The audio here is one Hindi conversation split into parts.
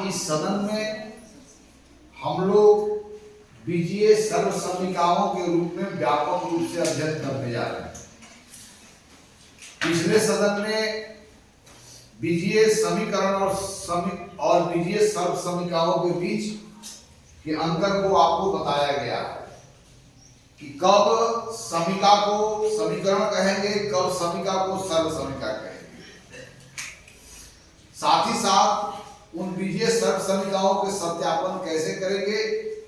आज इस सदन में हम लोग बीजीय सर्वसमीकाओं के रूप में व्यापक रूप से अध्ययन करने जा रहे हैं। पिछले सदन में बीजीय समीकरण और बीजीय सर्वसमीकाओं के बीच के अंतर को आपको बताया गया है कि कब समीका को समीकरण कहेंगे, कब समीका को सर्वसमीका कहेंगे। साथ ही साथ उन बीजीय सर्वसमीकाओं के सत्यापन कैसे करेंगे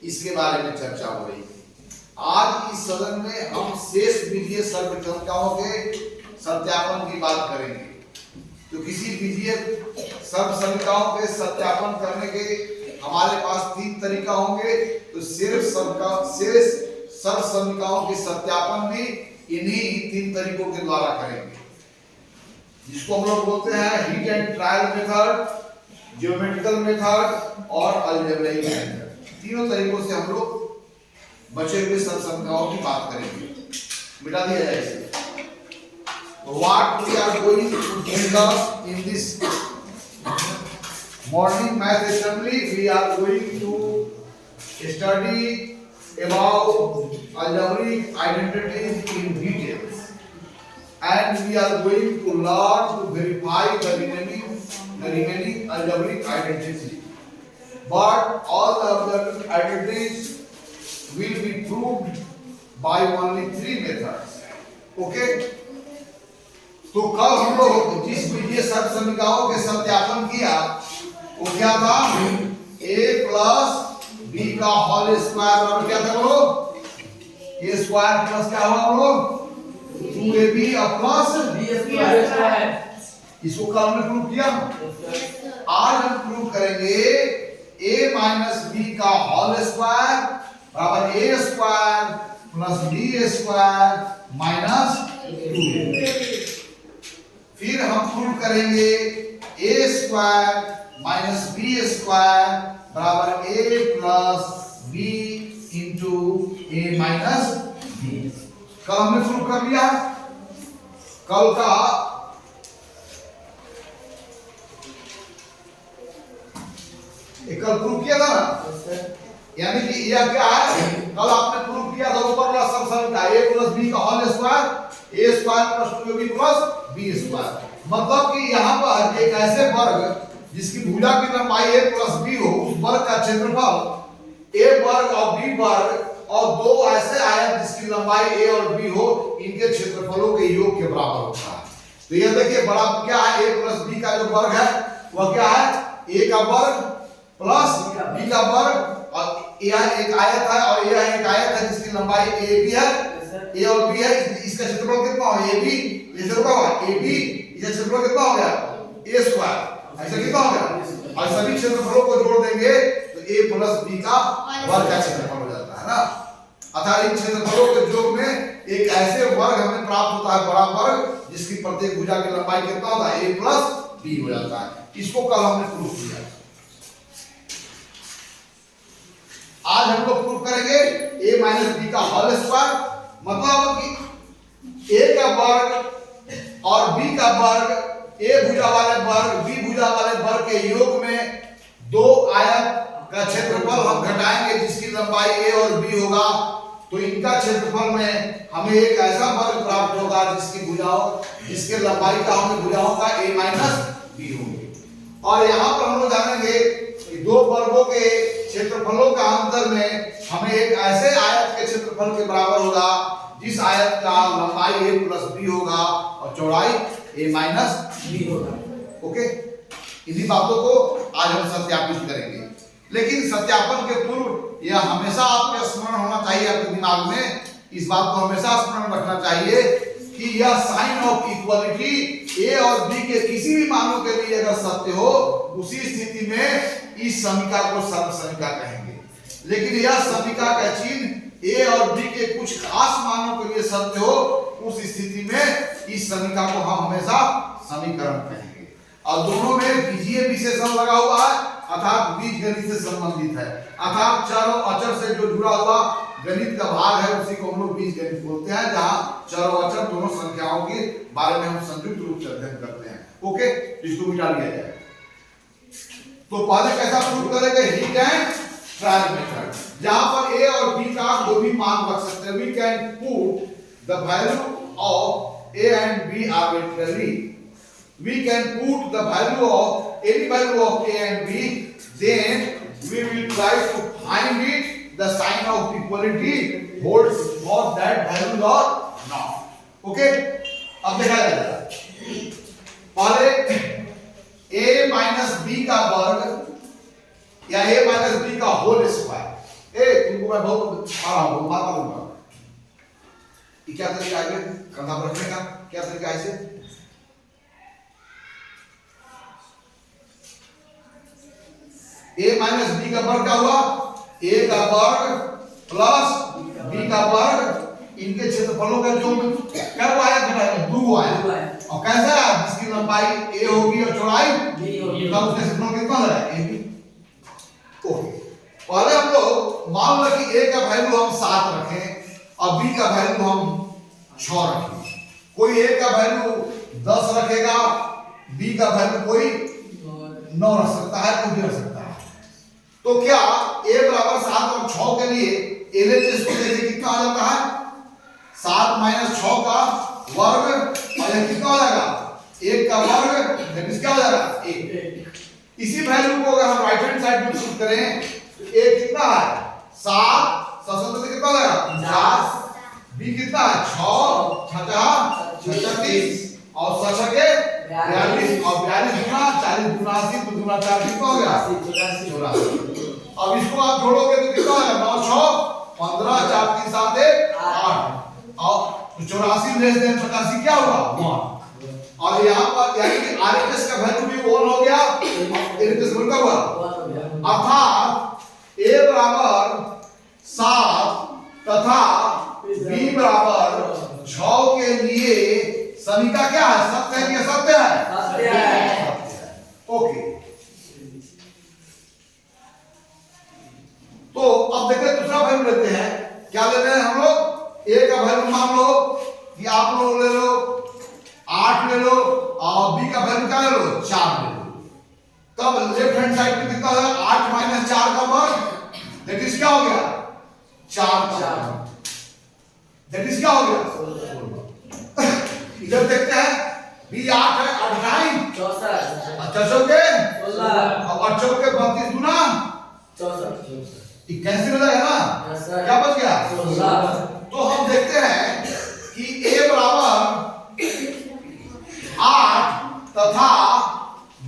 इसके बारे में चर्चा हो रही है। आज इस सदन में हम शेष बीजीय सर्वसमीकाओं के सत्यापन की बात करेंगे। तो किसी बीजीय सर्वसमीकाओं के सत्यापन करने के हमारे पास 3 तरीका होंगे। तो शेष सर्वसमीकाओं के सत्यापन भी इन्हीं 3 तरीकों के द्वारा करेंगे, जिसको हम लोग बोलते हैं hit and trial method, geometrical method और अलजेब्रिक मेथड। तीनों तरीकों से हम लोग बचे हुए सर्वसमीकाओं की बात करेंगे। मिटा दिया जाए इसे। What we are going to discuss in this morning math assembly, we are going to study about algebraic identities in details, and we are going to learn to verify the remaining algebraic identities. But all the algebraic identities will be proved by only 3 methods. Okay? तो कल हम लोग जिस बीजीय सर्वसमीकाओं के सत्यापन किया वो क्या था? a प्लस b का होल स्क्वायर बराबर क्या था लोग? a स्क्वायर प्लस क्या हुआ हम लोग? 2ab plus b square. इसको कल हमने प्रूव किया। आज हम प्रूव करेंगे a माइनस b का होल स्क्वायर बराबर a square plus b square minus 2ab। फिर हम प्रूव करेंगे a square minus b square बराबर a plus b into a minus b। कल हमने प्रूव कर लिया। कल का कल प्रूव किया था ना, यानी कि यह क्या है? कल आपने प्रूव किया था ऊपर वाला सर्वसमीका a प्लस b का whole square a square plus 2ab plus b square. मतलब कि यहाँ पर एक ऐसे वर्ग जिसकी भुजा की लंबाई a प्लस b हो, उस वर्ग का क्षेत्रफल a वर्ग और b वर्ग और 2 ऐसे आयत जिसकी लंबाई a और b हो, इनके क्षेत्रफलों के योग के बराबर होता है। तो ये देखिए बड़ा क्या है? a प्लस b का जो वर्ग है वह क्या है? a का वर्ग प्लस b का वर्ग, और यह एक आयत है और यह एक आयत है जिसकी लंबाई a b है, a और b है। इसका क्षेत्रफल कितना होगा? ab। ये क्षेत्रफल होगा ab, इसका क्षेत्रफल कितना हो गया? a square. ऐसा कितना हो गया? और सभी क्षेत्रफलों को जोड़ देंगे तो a प्लस b का वर्ग का क्षेत्रफल हो जाता है ना। अतः इन क्षेत्रफलों के योग में एक ऐसे वर्ग हमें प्राप्त होता है, बड़ा वर्ग, जिसकी प्रत्येक भुजा की लंबाई कितना होता है? a प्लस b हो जाता है। इसको कल हमने प्रूव किया। आज हम लोग प्रूव करेंगे a माइनस b का होल स्क्वायर। मतलब कि a का वर्ग और b का वर्ग, a भुजा वाले वर्ग b भुजा वाले वर्ग के योग में 2 आयत का क्षेत्रफल हम घटाएंगे जिसकी लंबाई a और b होगा। तो इनका क्षेत्रफल में हमें एक ऐसा वर्ग प्राप्त होगा जिसके लंबाई का हमें भुजाओं का a माइनस b होंगे। और यहाँ पर हम लोग जानेंगे कि 2 वर्गों के क्षेत्रफलों का अंतर में हमें एक ऐसे आयत के क्षेत्रफल के बराबर होगा जिस आयत का लंबाई a प्लस b होगा और चौड़ाई a माइनस b होगा। ओके, इन्हीं बातों को आज हम सत्यापित करेंगे। लेकिन सत्यापन के पूर्व यह हमेशा आपके स्मरण होना चाहिए, आपके दिमाग में इस बात को हमेशा स्मरण रखना चाहिए कि यह साइन ऑफ इक्वलिटी a और b के किसी भी मानों के लिए अगर सत्य हो, उसी स्थिति में इस समीका को सर्वसमीका कहेंगे। लेकिन यह समीका का चिन्ह a और b के कुछ खास मानों के लिए सत्य हो, उस स्थिति में इस समीका को हम हमेशा समीकरण कहेंगे। और दोनों में बीजीय विशेषण लगा हुआ है, अर्थात बीज गणित से संबंधित है, अर्थात चर और अचर से जो जुड़ा हुआ गणित का भाग है उसी को हम लोग बीज गणित बोलते हैं, जहां चर और अचर दोनों संख्याओं के बारे में हम संयुक्त रूप से अध्ययन करते हैं। ओके, इसको मिटा लिया जाए। तो पहले कैसा प्रूव करेंगे, हिट एंड ट्रायल मेथड, जहां पर ए और बी का कोई भी मान रख सकते हैं। We can put the value of A and B arbitrary, we can put the value of any value of A and B, then we will try to find it the sign of equality holds for that value or not. Okay, अब देखा जाएगा पहले a माइनस b का वर्ग या a माइनस b का होल स्क्वायर। तुमको मैं बहुत आ रहा हूं, बात करूंगा ये क्या तरीका है कंधा पर रखने का, क्या तरीका है इसे। a माइनस बी का वर्ग क्या हुआ, a का वर्ग प्लस b का वर्ग, इनके क्षेत्रफलों का जो क्या हुआ है, 2 आया, और कैसा है, जिसकी लंबाई a होगी और चौड़ाई b होगी, तब उसके क्षेत्रफल कितना है, ab। ओके, पहले हम लोग मान लो कि a का वैल्यू हम 7 रखें और b का वैल्यू हम 6 रखें। कोई a का वैल्यू 10 रखेगा, b का वैल्यू कोई 9 रख सकता है, कोई भी रख सकता है। तो क्या a बराबर 7 और 6 के लिए एलएचएस को देखिए कितना आ जाता है, 7 माइनस 6 का वर्ग, और यह कितना हो जाएगा, 1 का वर्ग, दैट इज क्या हो जाएगा 1। इसी वैल्यू को अगर हम राइट हैंड साइड में पुट करें तो a कितना है 7, 7 से कितना हो जाएगा 50, b कितना है 6, 6 36 और 6 के 42, और 42 गुना 40 गुना 80 तो गुना 4 कितना हो गया 84। अब इसको आप जोड़ोगे तो कितना होगा 9 6 15 4 3 7 1 8, और 84 लेस देन 85 क्या होगा 1, और यहाँ पर यानी कि आरएचएस का वैल्यू भी 1 हो गया, एलएचएस का हुआ, अर्थात a बराबर 7 तथा b बराबर 6 के लिए समीकरण क्या है, सत्य है कि असत्य है, सत्य है। ओके, तो अब देखते हैं दूसरा वैल्यू लेते हैं, क्या लेते हैं हम लोग, a का वैल्यू मान लो कि आप लोग ले लो 8 ले लो, और b का वैल्यू क्या ले लो 4 ले लो। तब लेफ्ट हैंड साइड में कितना है 8 माइनस 4 का वर्ग, दैट इज क्या हो गया 4 का, दैट इज क्या हो गया। इधर देखते हैं b 8 है, 8 9 64, अच्छा चौके 16, और चौके 32 गुना 64, ये कैंसिल हो जाएगा ना, क्या बच गया 16। तो हम देखते हैं कि a बराबर 8 तथा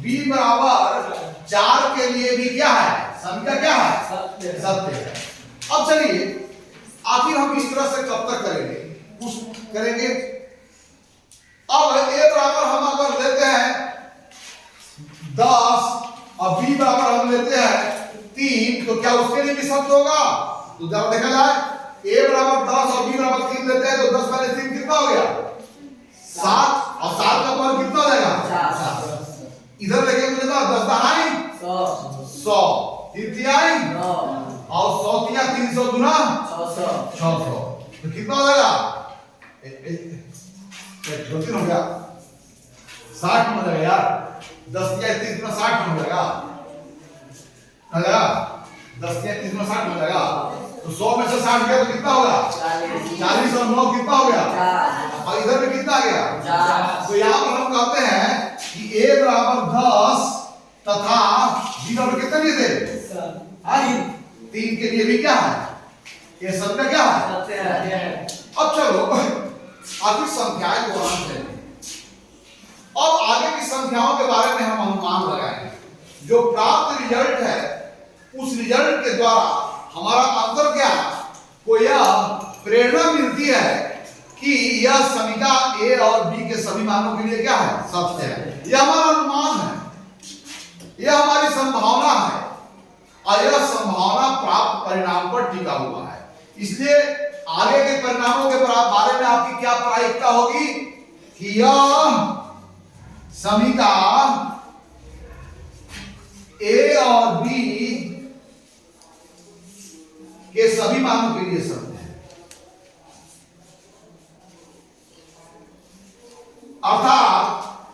b बराबर 4 के लिए भी क्या है, समीकरण क्या है, सत्य है। अब चलिए आखिर हम इस तरह से कब तक करेंगे, कुछ करेंगे। अब a बराबर हम अगर लेते हैं 10 और b बराबर हम लेते हैं 3, तो क्या उसके लिए भी सत्य होगा, तो जरा देखा जाए, a बराबर 10 और b बराबर 3 लेते हैं तो 10 माइनस 3 कितना हो गया 7, और 7 का वर्ग कितना हो जाएगा 7। इधर लेके तो 10 दहाई 100, 3 तिहाई 9, और 100 तिया 300 गुना 600, तो कितना हो जाएगा, गलती हो गया 60 हो जाएगा यार, 10 तिया 30 गुना 60 हो जाएगा, 10 तिया 30 गुना 60 हो जाएगा, तो 100 में से 60 गया तो कितना होगा 40, और 9 कितना हो गया, और इधर में कितना आ गया। तो यहाँ पर हम कहते हैं कि a बराबर 10 तथा b बराबर कितना लिए थे 3 के लिए भी क्या है, ये सत्य क्या है। अब चलो आखिर संख्याएं को हम चलें, अब आगे की संख्याओं के बारे में हम अनुमान लगाएंगे, जो प्राप्त रिजल्ट है उस रिजल्ट के द्वारा हमारा अंतर्ज्ञान को यह प्रेरणा मिलती है कि यह समीकरण a और b के सभी मानों के लिए क्या है, सत्य है। यह हमारा अनुमान है, यह हमारी संभावना है, और यह संभावना प्राप्त परिणाम पर टिका हुआ है। इसलिए आगे के परिणामों के बारे में आपकी क्या प्रायिकता होगी कि यह समीकरण a और b के सभी मानों के लिए सत्य है, अर्थात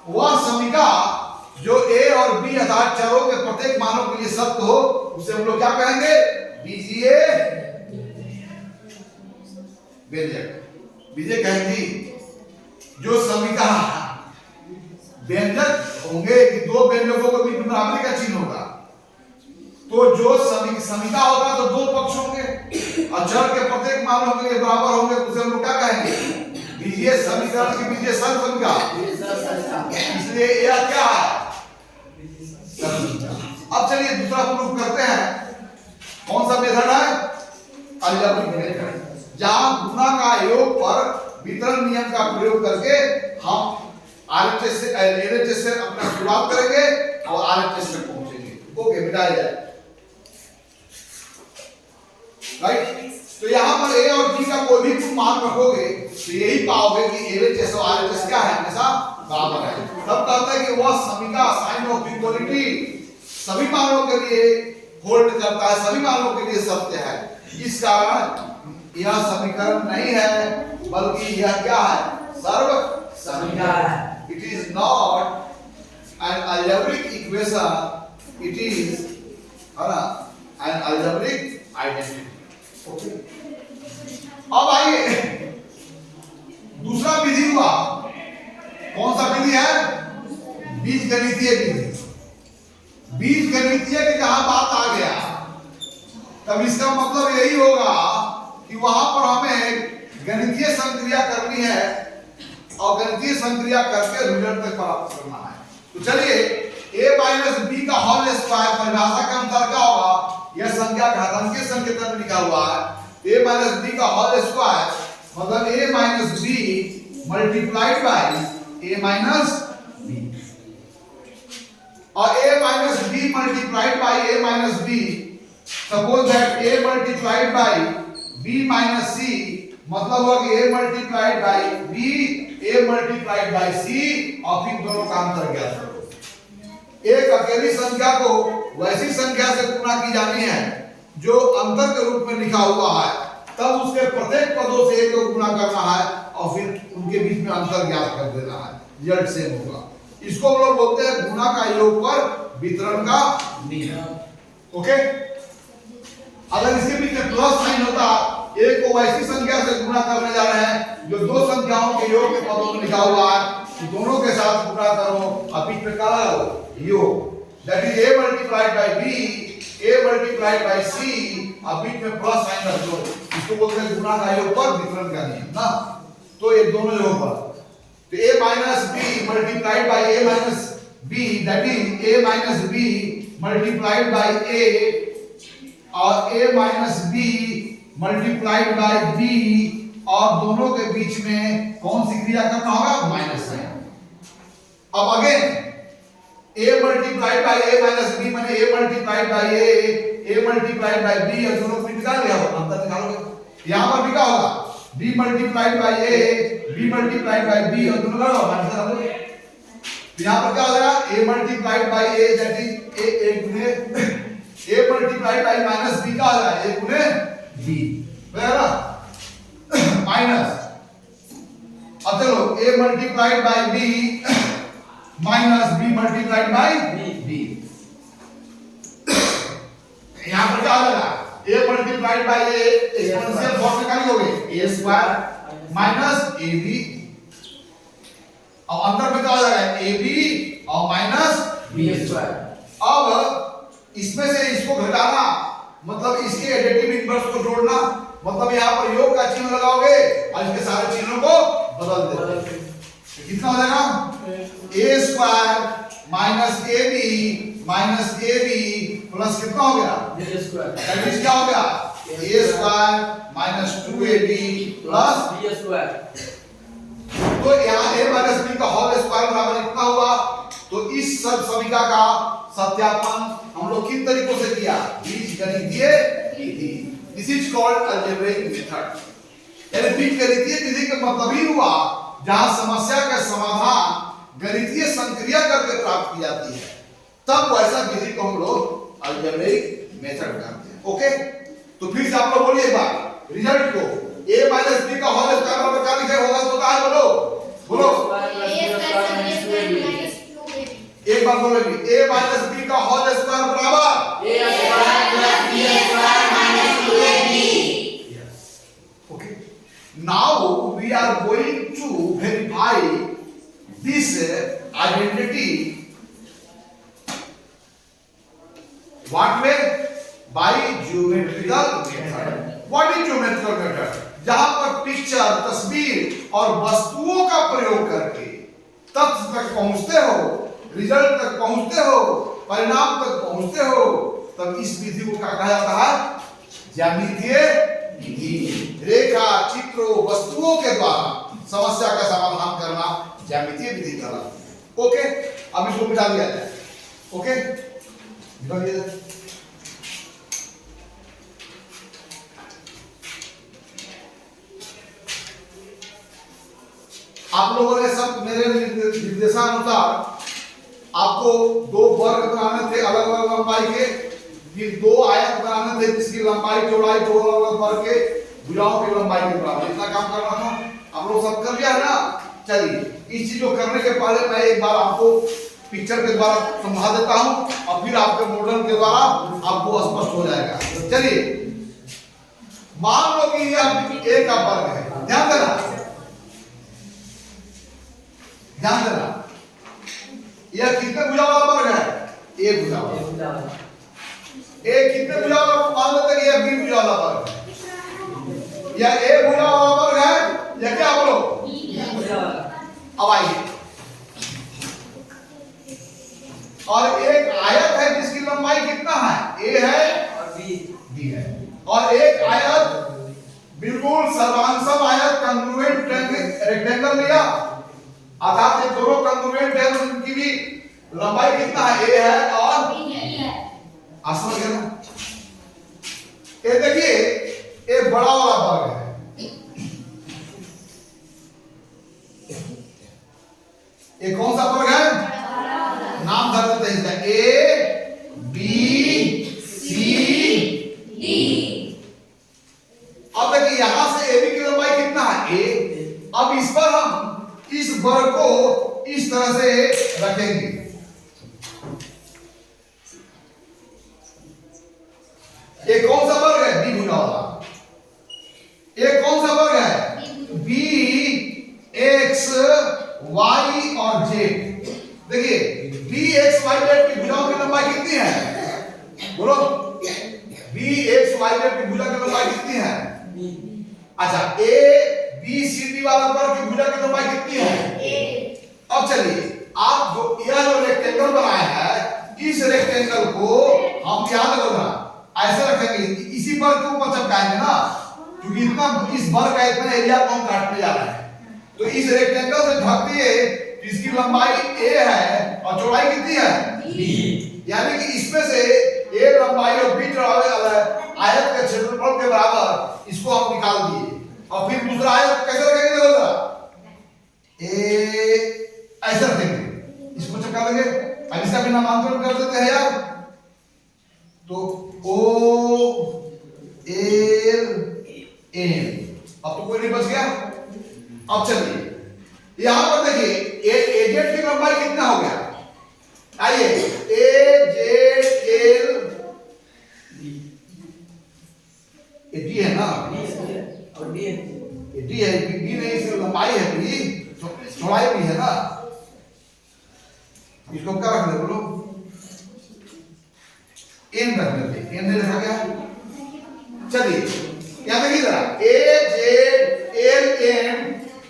वह समीकरण जो a और b अर्थात चरों के प्रत्येक मानों के लिए सत्य हो उसे हम लोग क्या कहेंगे? बीजीय व्यंजक। बीजीय कहेंगी जो समीका व्यंजक होंगे कि दो व्यंजकों के बीच में बराबरी का चिन्ह होगा, तो जो समीका होगा तो दो पक्ष होंगे और चर के प्रत्येक मानों के लिए बराबर होंगे, तो उसे हम लोग क्या कहेंगे? बीजीय समीकरण की बीजीय समीका। इसलिए यह क्या है? अब चलिए दूसरा प्रूफ करते हैं। कौन सा मेथड है? अलजेब्रिक मेथड, जहां गुणा का योग पर वितरण नियम का प्रयोग करके हम आरएचएस से एलएचएस से अपना शुरुआत करेंगे और आरएचएस तक पहुंचेंगे। ओके, मिटाया जाए। राइट, तो यहां पर ए और बी का कोई भी मान रखोगे तो यही पाओगे कि एलएचएस और आरएचएस क्या है? हमेशा बराबर है। तब कहता है कि वह समीका साइन ऑफ इक्वालिटी सभी मानों के लिए होल्ड करता है, सभी मानों के लिए सत्य है। इस कारण यह समीकरण नहीं है बल्कि यह क्या है? सर्व समीका है। It is not an algebraic equation, it is an algebraic identity. Okay. अब आइए दूसरा विधि हुआ। कौन सा विधि है? बीजगणितीय विधि। बीजगणितीय के जहां बात आ गया तब इसका मतलब यही होगा कि वहां पर हमें गणितीय संक्रिया करनी है और गणितीय संक्रिया करके रिजल्ट तक प्राप्त करना है। तो चलिए a माइनस बी का होल स्क्वायर परिभाषा के अनुसार क्या होगा? यह संख्या घातांकीय संकेतन में लिखा हुआ है। a माइनस बी का होल स्क्वायर मतलब a minus B multiplied by a minus B, और a minus B multiplied by a minus B, suppose that a multiplied by b minus c, मतलब हुआ कि a multiplied by b, a multiplied by c, और फिर दोनों का अंतर ज्ञात करो। एक अकेली संख्या को वैसी संख्या से गुणा की जानी है जो अंतर के रूप में लिखा हुआ है, तब उसके प्रत्येक पदों से एक को गुणा करना है और फिर उनके बीच में अंतर ज्ञात कर देना है, रिजल्ट सेम होगा। इसको हम लोग बोलते हैं गुणा का योग पर वितरण का नियम। ओके, अगर इसके बीच में प्लस साइन होता, एक को वैसी संख्या से गुणा करने जा रहे हैं जो दो संख्याओं के योग के पदों में लिखा हुआ है, तो दोनों के साथ गुणा करो और बीच में क्या लगाओ? योग। That is a multiplied by b, a multiplied by c, और बीच में प्लस साइन रख दो। इसको बोलते हैं गुणा का योग पर वितरण का नियम ना। तो ये दोनों योग पर तो a minus b multiplied by a minus b, that is a minus b multiplied by a, और a minus b multiplied by b, और दोनों के बीच में कौन सी क्रिया करना होगा? Minus sign. अब again a multiplied by a minus b माने a multiplied by a multiplied by b, और दोनों को निकाल लिया हो, अंतर निकालोगे। यहां पर भी क्या होगा? b multiplied by a, b multiplied by b, और दोनों का माइनस कर दो। यहां पर क्या हो जाएगा? a multiplied by a, that is a गुने a multiplied bye minus b का आ जाएगा a गुने b, बराबर माइनस। अब चलो a multiplied by b minus b multiplied by b, यहां पर क्या आ जाएगा? a multiplied by a exponential form में क्या लिखोगे? a स्क्वायर माइनस ab, और अंदर में क्या आ जाएगा? ab और माइनस b स्क्वायर। अब इसमें से इसको घटाना मतलब इसके एडिटिव इनवर्स को जोड़ना, मतलब यहां पर योग का चिन्ह लगाओगे और इसके सारे चिन्हों को बदल देते। कितना हो जाएगा? a square minus ab plus कितना हो गया? b square. दैट इज क्या हो गया? a square minus 2ab plus b square. तो यहां a माइनस b का होल स्क्वायर बराबर कितना हुआ? तो इस सब समीका का सत्यापन हम लोग किन तरीकों से किया? बीजगणितीय विधि। This is called algebraic method. यानी बीजगणितीय विधि का मतलब ही हुआ जहां समस्या का समाधान गणितीय संक्रिया करके प्राप्त की जाती है, तब वैसा विधि को हम लोग अलजेब्रिक मेथड कहते हैं। ओके, तो फिर से आप लोग बोलिए एक बार रिजल्ट को a माइनस b का होल स्क्वायर बराबर क्या लिखे होगा? तो क्या है? बोलो बोलो, एक बार बोलेंगे a माइनस b का होल स्क्वायर बराबर a square plus b square minus 2ab। okay now we are going to verify this identity what way by geometrical method। what is geometrical method? जहां पर पिक्चर तस्वीर और वस्तुओं का प्रयोग करके तथ्य तक पहुंचते हो, रिजल्ट तक पहुंचते हो, परिणाम तक पहुंचते हो, तब इस विधि को क्या कहा जाता है? ज्यामितीय विधि। रेखा चित्रों वस्तुओं के द्वारा समस्या का समाधान करना ज्यामितीय विधि कहलाता है। ओके अब इसको मिटा दिया जाए। ओके मिटा दिया जाए। आप लोगों ने सब मेरे निर्देशानुसार आपको दो वर्ग बनाने थे अलग अलग लंबाई के, फिर दो आयत बनाने थे जिसकी लंबाई चौड़ाई दो अलग अलग वर्ग के भुजाओं की लंबाई के बराबर। इतना काम करना था, आप लोग सब कर लिया है ना। चलिए इस चीज को करने के पहले मैं एक बार आपको पिक्चर के द्वारा समझा देता हूं और फिर आपके मॉडल के द्वारा आपको स्पष्ट हो जाएगा। चलिए मान लो कि यह a का वर्ग है, ध्यान देना ध्यान देना, यह कितने भुजा वाला वर्ग है? एक भुजा वाला। एक कितने भुजा वाला? मान लेते हैं कि यह बी भुजा वाला वर्ग है। यह ए भुजा वाला वर्ग है, यह क्या बोलो? अब आइए और एक आयत है जिसकी लंबाई कितना है? ए है और बी है। और एक आयत बिल्कुल सर्वांशम आयत कॉन्ग्रुएंट रेक्टेंगल लिया, अर्थात ये दोनों कॉन्ग्रुएंट है, उनकी भी लंबाई कितना है? ए है और बी है। आप समझ गए ना? ये देखिए ये बड़ा वाला वर्ग है, ये कौन सा वर्ग है? नाम धर देते हैं इसका, ए बी सी डी। अब देखिए यहां से ए बी की लंबाई कितना है? ए। अब इस पर हम इस वर्ग को इस तरह से रखेंगे। ये कौन सा वर्ग है? बी भुजा वाला। ये कौन सा वर्ग है? बी एक्स वाई और जेड। देखिए बी एक्स वाई जेड की भुजाओं की लंबाई कितनी है? बोलो बी एक्स वाई जेड की भुजा की लंबाई कितनी है? अच्छा ए बी सी डी वाला वर्ग की भुजा की लंबाई कितनी है? अब चलिए आप जो यह जो रेक्टेंगल बनाया है, इस रेक्टेंगल को हम याद रखना ऐसे रखेंगे, इसी वर्ग के ऊपर चिपकाएंगे ना, क्योंकि इतना इस वर्ग का इतना एरिया को हम काटने जा रहे हैं। तो इस रेक्टेंगल से ढक दिए, इसकी लंबाई a है और चौड़ाई कितनी है? b। यानी कि इसमें से a लंबाई और b चौड़ाई आयत के क्षेत्रफल के बराबर इसको हम निकाल दिए। और फिर दूसरा आयत कैसे रखेंगे? देखो ए ऐसे रखेंगे, इसको चिपका देंगे। अब इसका भी नामांकन कर देते हैं यार, तो o l n। अब तो कोई नहीं बच गया। अब चलिए यहां पर देखिए ए जेड की लंबाई कितना हो गया? आइए ए जेड एल डी है ना, और डी है, डी है, बी नहीं, इसकी लंबाई है बी, चौड़ाई भी है ना। इसको क्या रखना बोलो? एन रख लेते, एन ने रखा गया। चलिए यहां देखिए जरा ए जेड एल एन।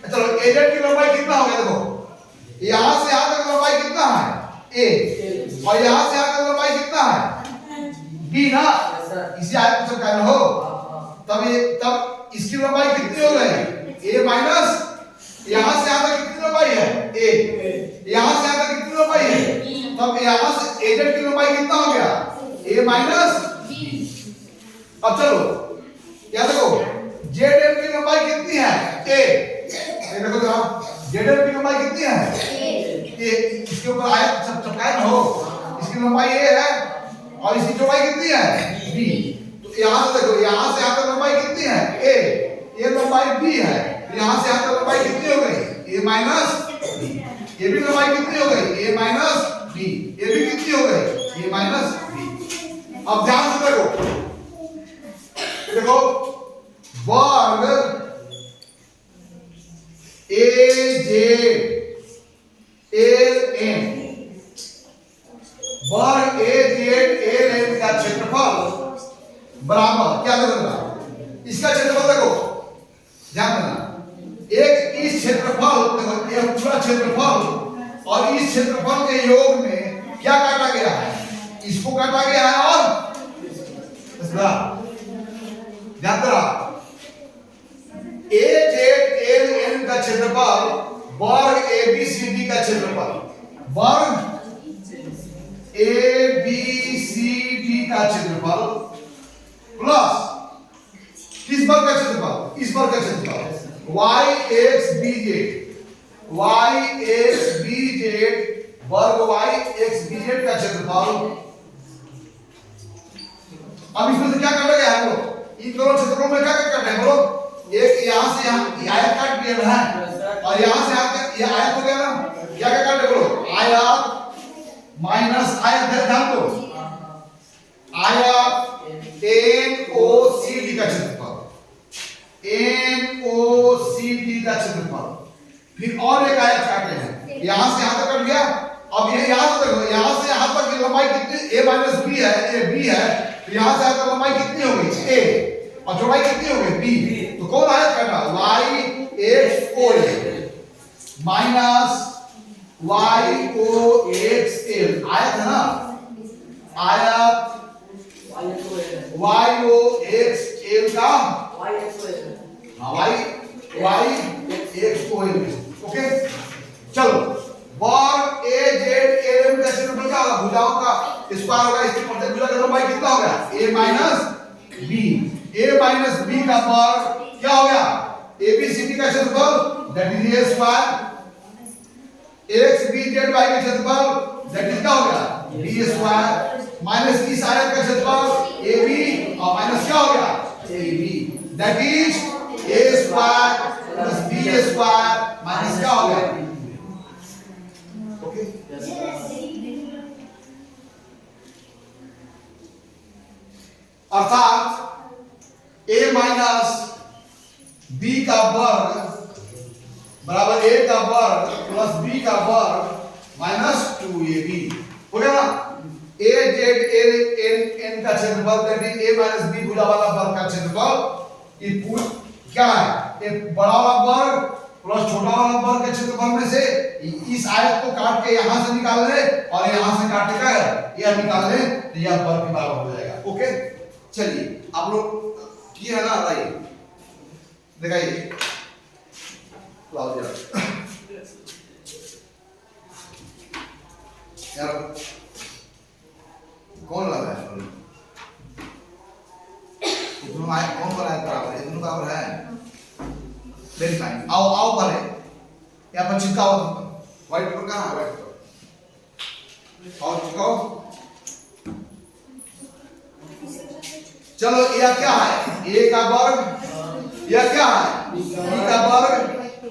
चलो ए जेड की लंबाई कितना हो गया? देखो यहां से यहां तक लंबाई कितना है? ए। और यहां से यहां तक लंबाई कितना है? बी ना। इसी आयत को चिपकाना हो, तब इसकी लंबाई कितनी हो गई? ए माइनस यहां से यहां तक कितनी लंबाई है? ए। यहां से यहां तक कितनी लंबाई है? तब यहां से ए जेड की लंबाई कितना हो गया? ए माइनस बी। अब चलो क्या देखो जेड एल की लंबाई कितनी है? ए। देखो जरा जेड एल की लंबाई कितनी है? ए। इसके ऊपर आयत चिपकाए ना हो, इसकी लंबाई ए है और इसकी चौड़ाई कितनी है? बी। तो यहां से देखो यहां से यहां तक लंबाई कितनी है? ए। ये लंबाई बी है, यहां से यहां तक लंबाई कितनी हो गई? ए माइनस बी। ये भी लंबाई कितनी हो गई? ए माइनस बी, ए बी कितनी हो गई, ए माइनस बी। अब ध्यान से देखो, देखो वर्ग ए जेड एल एन, वर्ग ए जेड एल एन का क्षेत्रफल बराबर क्या लगेगा, इसका क्षेत्रफल देखो, ध्यान देना, एक इस क्षेत्रफल, देखो यह पूरा क्षेत्रफल और इस क्षेत्रफल के योग में क्या काटा गया है, इसको काटा गया है और इसका ध्यान देना, ए जेड एल एन का क्षेत्रफल वर्ग ए बी सी डी का क्षेत्रफल, वर्ग ए बी सी डी का क्षेत्रफल प्लस किस वर्ग का क्षेत्रफल, इस वर्ग का क्षेत्रफल y x b z, y x b z वर्ग y x b z का क्षेत्रफल। अब इसमें से क्या काटा गया है, बोलो इन दोनों क्षेत्रफलों में क्या काटा है, बोलो, एक यहां से यहां आयत काट दिया ना है और यहां से यहां तक ये आयत हो गया ना, क्या क्या काटे, बोलो आयत माइनस आयत है, ध्यान दो, आयत एन ओ सी डी का क्षेत्रफल, एन ओ सी डी का क्षेत्रफल, फिर और एक आयत काटे हैं, यहां से यहां तक कट गया। अब ये यहां से देखो, यहां से यहां तक की लंबाई कितनी, a माइनस b है, a b है, तो यहां से यहां तक लंबाई कितनी हो गई, a, और चौड़ाई कितनी हो गई, b, तो कौन आयत काटा, y x o l minus y o x l, आयत है ना, आयत y o x l का y x o l, okay. चलो वर्ग ए जेड एल एम का क्षेत्रफल क्या होगा, भुजाओं का स्क्वायर होगा, इसकी प्रत्येक भुजा का लंबाई कितना हो गया, a minus b, a minus b का वर्ग क्या हो गया, ए बी सी डी का क्षेत्रफल that is a square, x b z y का क्षेत्रफल दैट इज क्या हो गया, b स्क्वायर, माइनस इस आयत का क्षेत्रफल ए बी और माइनस क्या हो गया, A B that is a square plus b square minus क्या हो गया, ओके। अर्थात a माइनस b का वर्ग बराबर a का वर्ग प्लस b का वर्ग माइनस 2ab हो गया ना। a z l n n का क्षेत्रफल that is a minus b भुजा वाला वर्ग का क्षेत्रफल, ये पूरा क्या है, एक बड़ा वाला वर्ग प्लस छोटा वाला वर्ग के क्षेत्रफल में से इस आयत को काट के यहां से निकाल ले और यहां से काट के यह निकाल ले तो यह वर्ग के बराबर हो जाएगा, ओके। चलिए आप लोग किए है ना, बताइए, दिखाइए, लाओ जरा यार, कौन लगा है, दोनों आए, कौन बनाया बराबर है, दोनों बराबर है, वेरी फाइन। आओ आओ पहले यहाँ पर चिपकाओ, व्हाइट पेपर कहाँ है, व्हाइट पेपर और चिपकाओ। चलो यह क्या है, a का वर्ग, यह क्या है, b का वर्ग,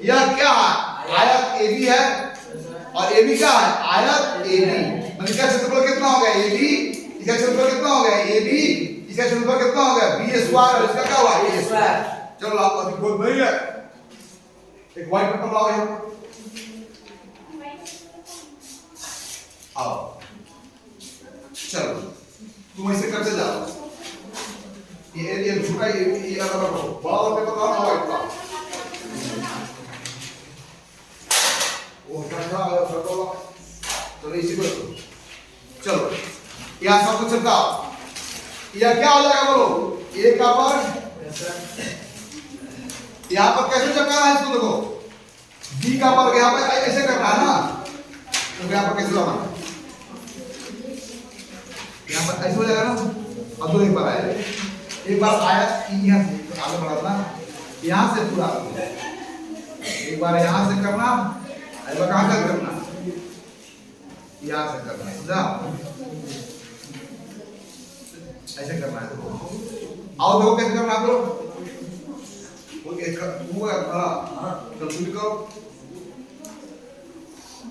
यह क्या है, आयत ab है और ab क्या है, आयत ab, मतलब इसका क्षेत्रफल कितना हो गया, ab, इसका क्षेत्रफल कितना हो गया, ab, इसका क्षेत्रफल कितना हो गया, b स्क्वायर और इसका क्या हुआ, a स्क्वायर। चलो आप अभी बहुत नहीं है, एक व्हाइट पेपर लाओ यहाँ, आओ, चलो तुम ऐसे करते जाओ, ये झुका, ये अलग रखो, बड़ा वाला पेपर लाओ ना, व्हाइट का वो ठंडा वाला पेपर, चलो इसी को रखो, चलो यहाँ सब कुछ चिपकाओ, यह क्या हो जाएगा बोलो, a का वर्ग, यहाँ पर कैसे चिपकाना है इसको, देखो b का वर्ग यहाँ पर ऐसे करना है ना, तो यहाँ पर कैसे लगाना, यहाँ पर ऐसे हो जाएगा ना। अब दो एक बार आया, एक बार आया यहाँ से आगे बढ़ाना, यहाँ से पूरा एक बार यहाँ से करना, एक बार कहाँ से करना, यहाँ से करना है, समझा, ऐसे करना है। देखो आओ देखो कैसे करना आप लोग,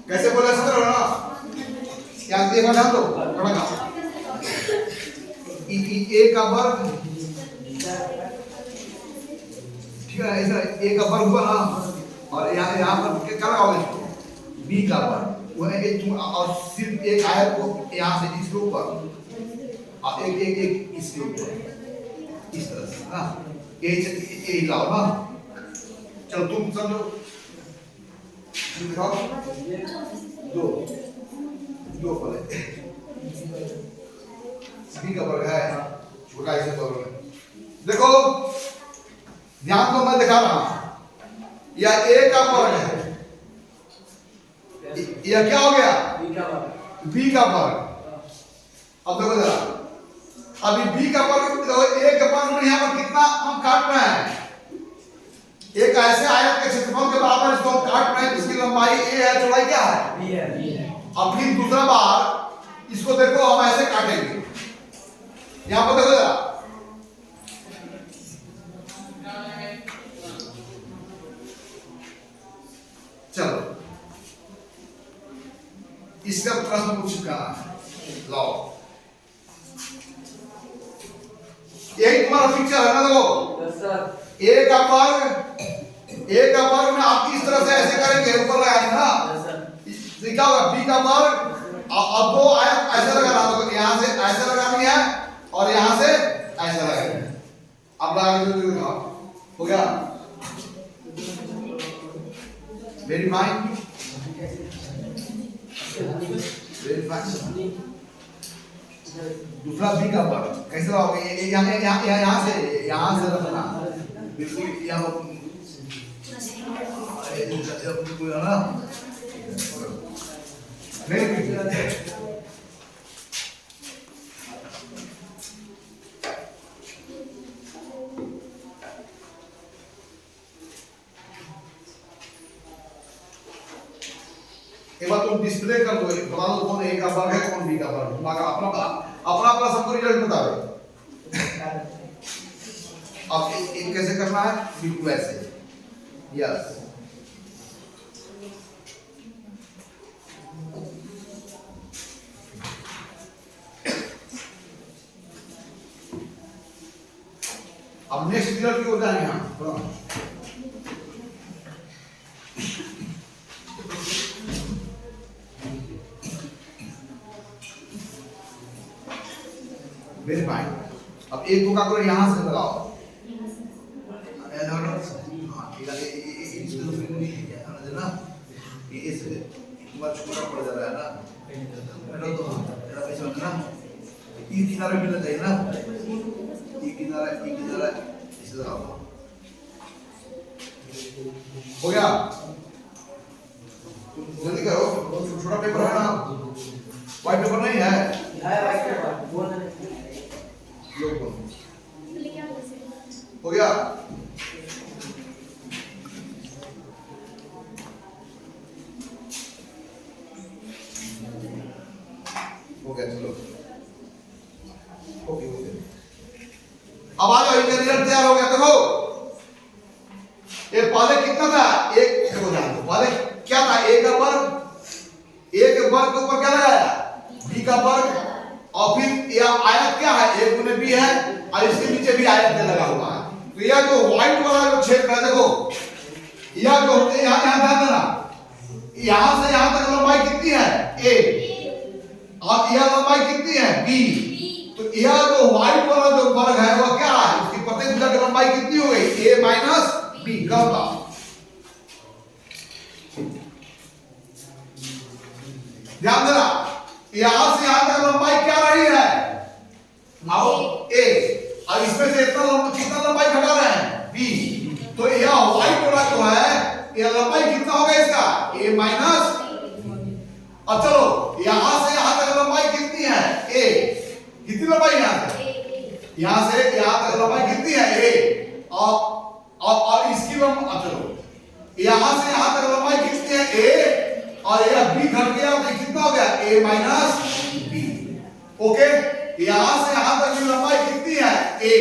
कैसे बोला समझ रहे हो ना, एक बार ध्यान दो थोड़ा सा ए का वर्ग, ठीक है, ऐसा ए का वर्ग हुआ ना, और यहाँ पर क्या लगाओगे बी का वर्ग, वो है तुम, और सिर्फ एक आयत को यहाँ से इसके ऊपर और एक एक एक इसके ऊपर इस तरह से ना, ये लाओ ना। चलो तुम समझो, दिखाओ दो दो पर बी का वर्ग है छोटा ऐसे वर्ग है। देखो ध्यान तो मैं दिखा रहा हूं, यह ए का वर्ग है, यह क्या हो गया बी का वर्ग। अब देखो जरा, अभी बी का वर्ग, ए का वर्ग में यहाँ पर कितना हम काट रहे हैं, एक ऐसे आयत के क्षेत्रफल के बराबर इसको हम काट रहे हैं जिसकी लंबाई ए है, चौड़ाई क्या है बी है। अब फिर दूसरा बार इसको देखो हम ऐसे काटेंगे, यहां पर देखो जरा, चलो इसका प्रश्न पूछ चुका है, लाओ यही तुम्हारा पिक्चर है ना। देखो ए का वर्ग में आप इस तरह से ऐसे करेंगे, ऊपर लगाएंगे ना, क्या होगा बी का वर्ग, अब दो आयत ऐसे लगाना, तो यहां से ऐसे लगानी है और यहां से ऐसे लगाएंगे। अब लगा के दिखाओ, हो गया वेरी फाइन वेरी फाइन। दूसरा बी का वर्ग कैसे लगाओगे, यहां से रखना बिल्कुल, यहाँ ना नहीं एक बार तुम डिस्प्ले कर दो, बता दो कौन ए का वर्ग है कौन बी का वर्ग, तुम्हारा अपना अपना सबको रिजल्ट बता दो। अब एक कैसे करना है, बिल्कुल ऐसे, यस अब नेक्स्ट रिजल्ट की ओर जाएंगे हम थोड़ा। Very fine. अब एक को क्या करो, यहां से लगाओ, हाँ ठीक है, इसको तो बिल्कुल नहीं है ना, ये इसे तुम्हारा छोटा पड़ जा रहा है ना, तो तेरा पैसा ना ये किनारे मिलना चाहिए ना, ये किनारा इसे लगाओ, हो गया। जल्दी करो, छोटा पेपर है ना, व्हाइट पेपर नहीं है, हो गया। हो गया, चलो ओके हो गया। अब आ जाओ, इनका रिजल्ट तैयार हो गया। देखो ये पहले कितना था, एक देखो ध्यान दो, पहले क्या था ए का वर्ग, ए के वर्ग के ऊपर क्या लगाया बी का वर्ग, और फिर यह आयत क्या है ए गुने बी है, और इसके नीचे भी आयत लगा हुआ है। तो यह जो व्हाइट वाला जो क्षेत्र है, देखो यह जो यहां ध्यान देना, यहां से यहां तक लंबाई कितनी है ए, और यह लंबाई कितनी है बी। तो यह जो व्हाइट वाला जो वर्ग है वह क्या है, उसकी प्रत्येक भुजा की लंबाई कितनी हो गई ए माइनस बी। करता ध्यान देना, यहां से यहां तक लंबाई क्या रही है नाउ ए, और इसमें से कितना लंबाई घटा रहे हैं बी। तो यह व्हाइट वाला जो है यह लंबाई कितना होगा इसका ए माइनस, अब चलो यहां से यहां तक लंबाई कितनी है ए, कितनी लंबाई यहां से यहां तक लंबाई कितनी है ए, और इसकी लंबाई, अब चलो यहां से यहां तक लंबाई कितनी है ए, और यह बी घट गया तो कितना हो गया ए माइनस बी। ओके, यहां से यहां तक की लंबाई कितनी है ए,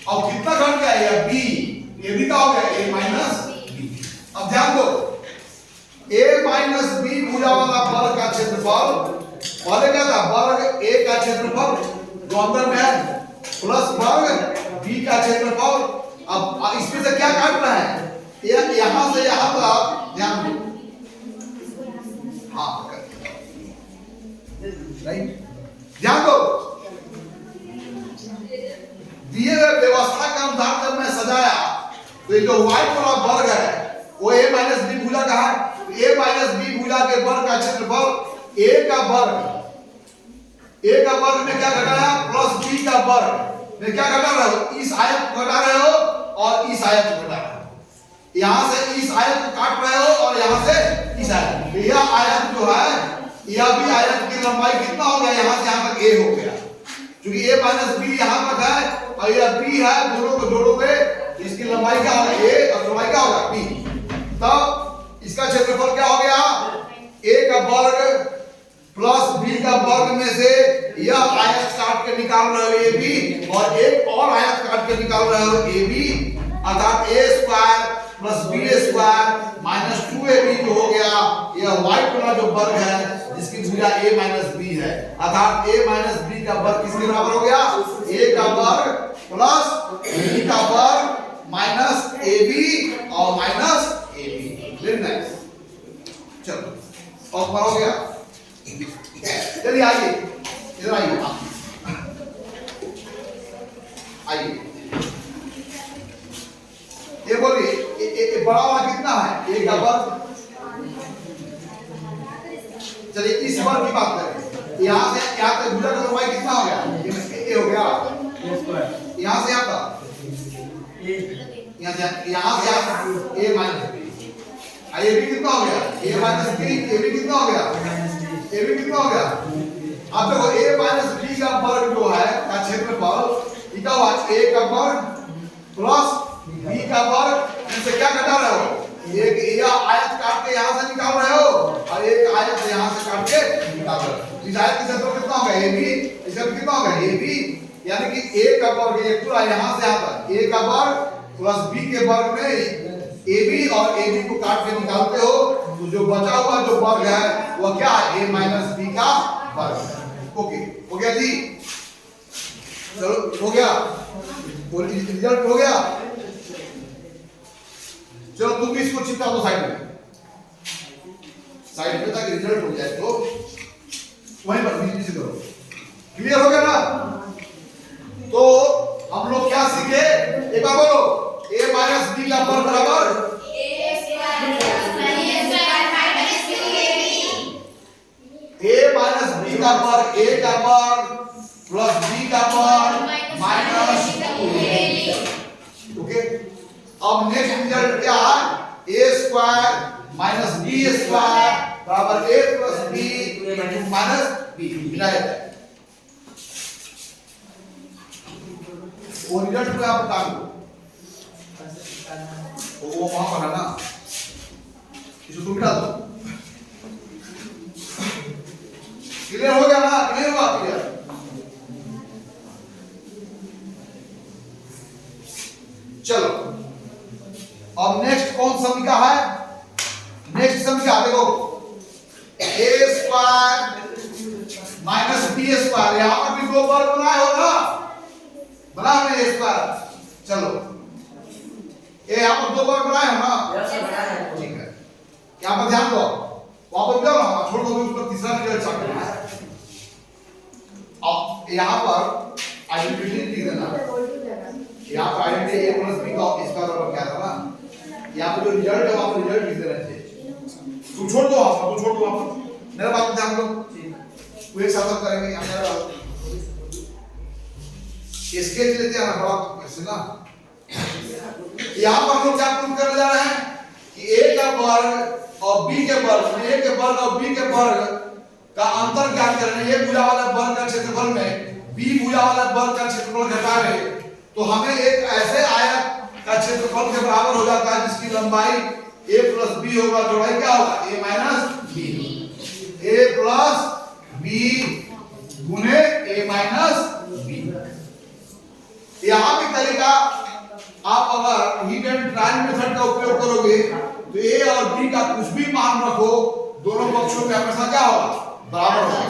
और कितना घट गया यह बी, ये भी क्या हो गया ए माइनस बी। अब ध्यान दो, ए माइनस बी भुजा वाला वर्ग का क्षेत्रफल पहले क्या था, वर्ग ए का क्षेत्रफल जो अंदर में है प्लस वर्ग बी का क्षेत्रफल। अब इसमें से क्या काटना है, यहां से यहां तक ध्यान दो। हाँ राइट, ध्यान दो। दिए गए व्यवस्था के अनुसार जब मैं सजाया तो ये जो व्हाइट वाला वर्ग है वो a माइनस बी भुजा का है। a माइनस बी भुजा के वर्ग का क्षेत्रफल a का वर्ग में क्या घटाया, प्लस b का वर्ग में क्या घटा रहे हो, इस आयत को घटा रहे हो और इस आयत को घटा रहे हो। यहां से इस आयत को काट रहे हो और यहां से इस आयत। यह आयत जो है, यह भी आयत की लंबाई कितना हो गया, यहां से यहां तक a हो गया, क्योंकि a माइनस बी यहां तक है और यह b है, दोनों को जोड़ोगे इसकी लंबाई क्या होगा, a और लंबाई क्या होगा b। तब इसका क्षेत्रफल क्या हो गया, a का वर्ग प्लस b का वर्ग में से यह आयत काट के निकाल रहे हो ab और एक और आयत काट के निकाल रहे हो ab, अर्थात a square plus b square minus 2ab जो हो गया, यह व्हाइट वाला जो वर्ग है जिसकी भुजा a माइनस b है, अर्थात a माइनस b का वर्ग किसके बराबर हो गया, a का वर्ग प्लस b का वर्ग माइनस ab और माइनस ab। वेरी नाइस, चलो और हो गया। चलिए आइए इधर आइए, आइए ये बोलिए बड़ा वाला कितना है, एक का वर्ग। चलिए इस वर्ग की बात करें, यहाँ से यहाँ तक भुजा का लंबाई कितना हो गया, ये हो गया, यहाँ से यहाँ तक, यहाँ से यहाँ a माइनस बी, ये भी कितना हो गया, a माइनस बी, ये भी कितना हो गया, ये भी कितना हो गया। अब देखो a माइनस बी का वर्ग जो है का क्षेत्रफल इतना हुआ a का वर्ग प्लस b का वर्ग, इनसे क्या घटा रहे हो, एक यह आयत काट के यहां से निकाल रहे हो और एक आयत यहां से काट के निकाल रहे हो। इस आयत की क्षेत्रफल कितना होगा ab, इसका कितना होगा ab, यानी कि a का वर्ग ये पूरा यहां से यहां तक a का वर्ग प्लस b के वर्ग में ab और ab को काट के निकालते हो तो जो बचा हुआ जो वर्ग है वो क्या है, a माइनस b का वर्ग। ओके हो गया जी, चलो हो गया, रिजल्ट हो गया। चलो तुम भी इसको चिपका दो साइड में ताकि रिजल्ट हो जाए, तो वहीं पर नीचे करो। क्लियर हो गया ना, तो हम लोग क्या सीखे, एक बार बोलो, a माइनस b का वर्ग बराबर a माइनस b का वर्ग, a का वर्ग प्लस b का वर्ग माइनस 2ab। ओके, अब नेक्स्ट रिजल्ट क्या है, a square minus b square बराबर a plus b minus b, मिलाया जाए वो रिजल्ट को आप बता दो, वो वहां पर है ना, इसको तुम मिटा दो। क्लियर हो गया ना, क्लियर हुआ, क्लियर। चलो अब नेक्स्ट कौन समीकरण है, नेक्स्ट समीकरण देखो, a square minus b square, यहां पर भी दो वर्ग बनाए हो ना, बना हमने a स्क्वायर। चलो ये यहां पर दो वर्ग बनाए हो ना, ठीक है, यहां पर ध्यान दो, वहां पर जाओ ना, छोड़ दो, उसका तीसरा रिजल्ट चाहते हैं। अब यहां पर आइडेंटिटी लिख देना, यहाँ पर आइडेंटिटी a प्लस b का इसका बराबर क्या था ना, यहाँ पर जो रिजल्ट है वहां पर रिजल्ट लिख देना चाहिए। तू छोड़ दो, आप तो छोड़ दो, आप मेरा बात ध्यान दो, वो एक साथ करेंगे। मेरा स्केच लेते हैं ना, बड़ा ऐसे ना, यहाँ पर हम लोग क्या प्रूव करने जा रहे हैं कि a का वर्ग और b के वर्ग, a के वर्ग और b के वर्ग का अंतर ज्ञात करना। a भुजा वाला वर्ग का क्षेत्रफल में b भुजा वाला वर्ग का क्षेत्रफल घटावे तो हमें एक ऐसे आयत का क्षेत्रफल के बराबर हो जाता है जिसकी लंबाई a प्लस b होगा, चौड़ाई क्या होगा a minus b, a plus b गुने a माइनस b। यहाँ भी तरीका आप अगर हीट एंड ट्रायल मेथड का उपयोग करोगे तो a और b का कुछ भी मान रखो, दोनों पक्षों में हमेशा क्या होगा, बराबर होगा।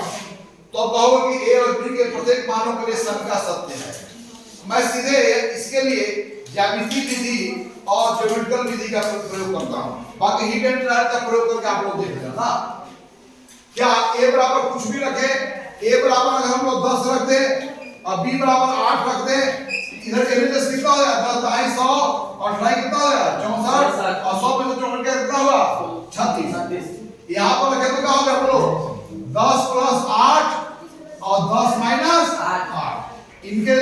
तो कहोगे कि ए और बी के प्रत्येक मानों के लिए समीकरण सत्य है। मैं सीधे इसके लिए ज्यामितीय विधि और ज्योमेट्रिकल विधि का प्रयोग करता हूं। बाकी हिट एंड ट्रायल का प्रयोग करके आप लोग देख लेना। क्या a बराबर कुछ भी रखे, a बराबर अगर हम लोग 10 रख दे और b बराबर 8 रख दे, इधर एवरेज कितना हो गया? 10 ढाई 100 और ढाई कितना हो गया? 64 और 100 में से 64 कितना हुआ? 36। यहां पर रखे तो क्या हो गया बोलो? 10 प्लस 8 और 10 माइनस 8, इनके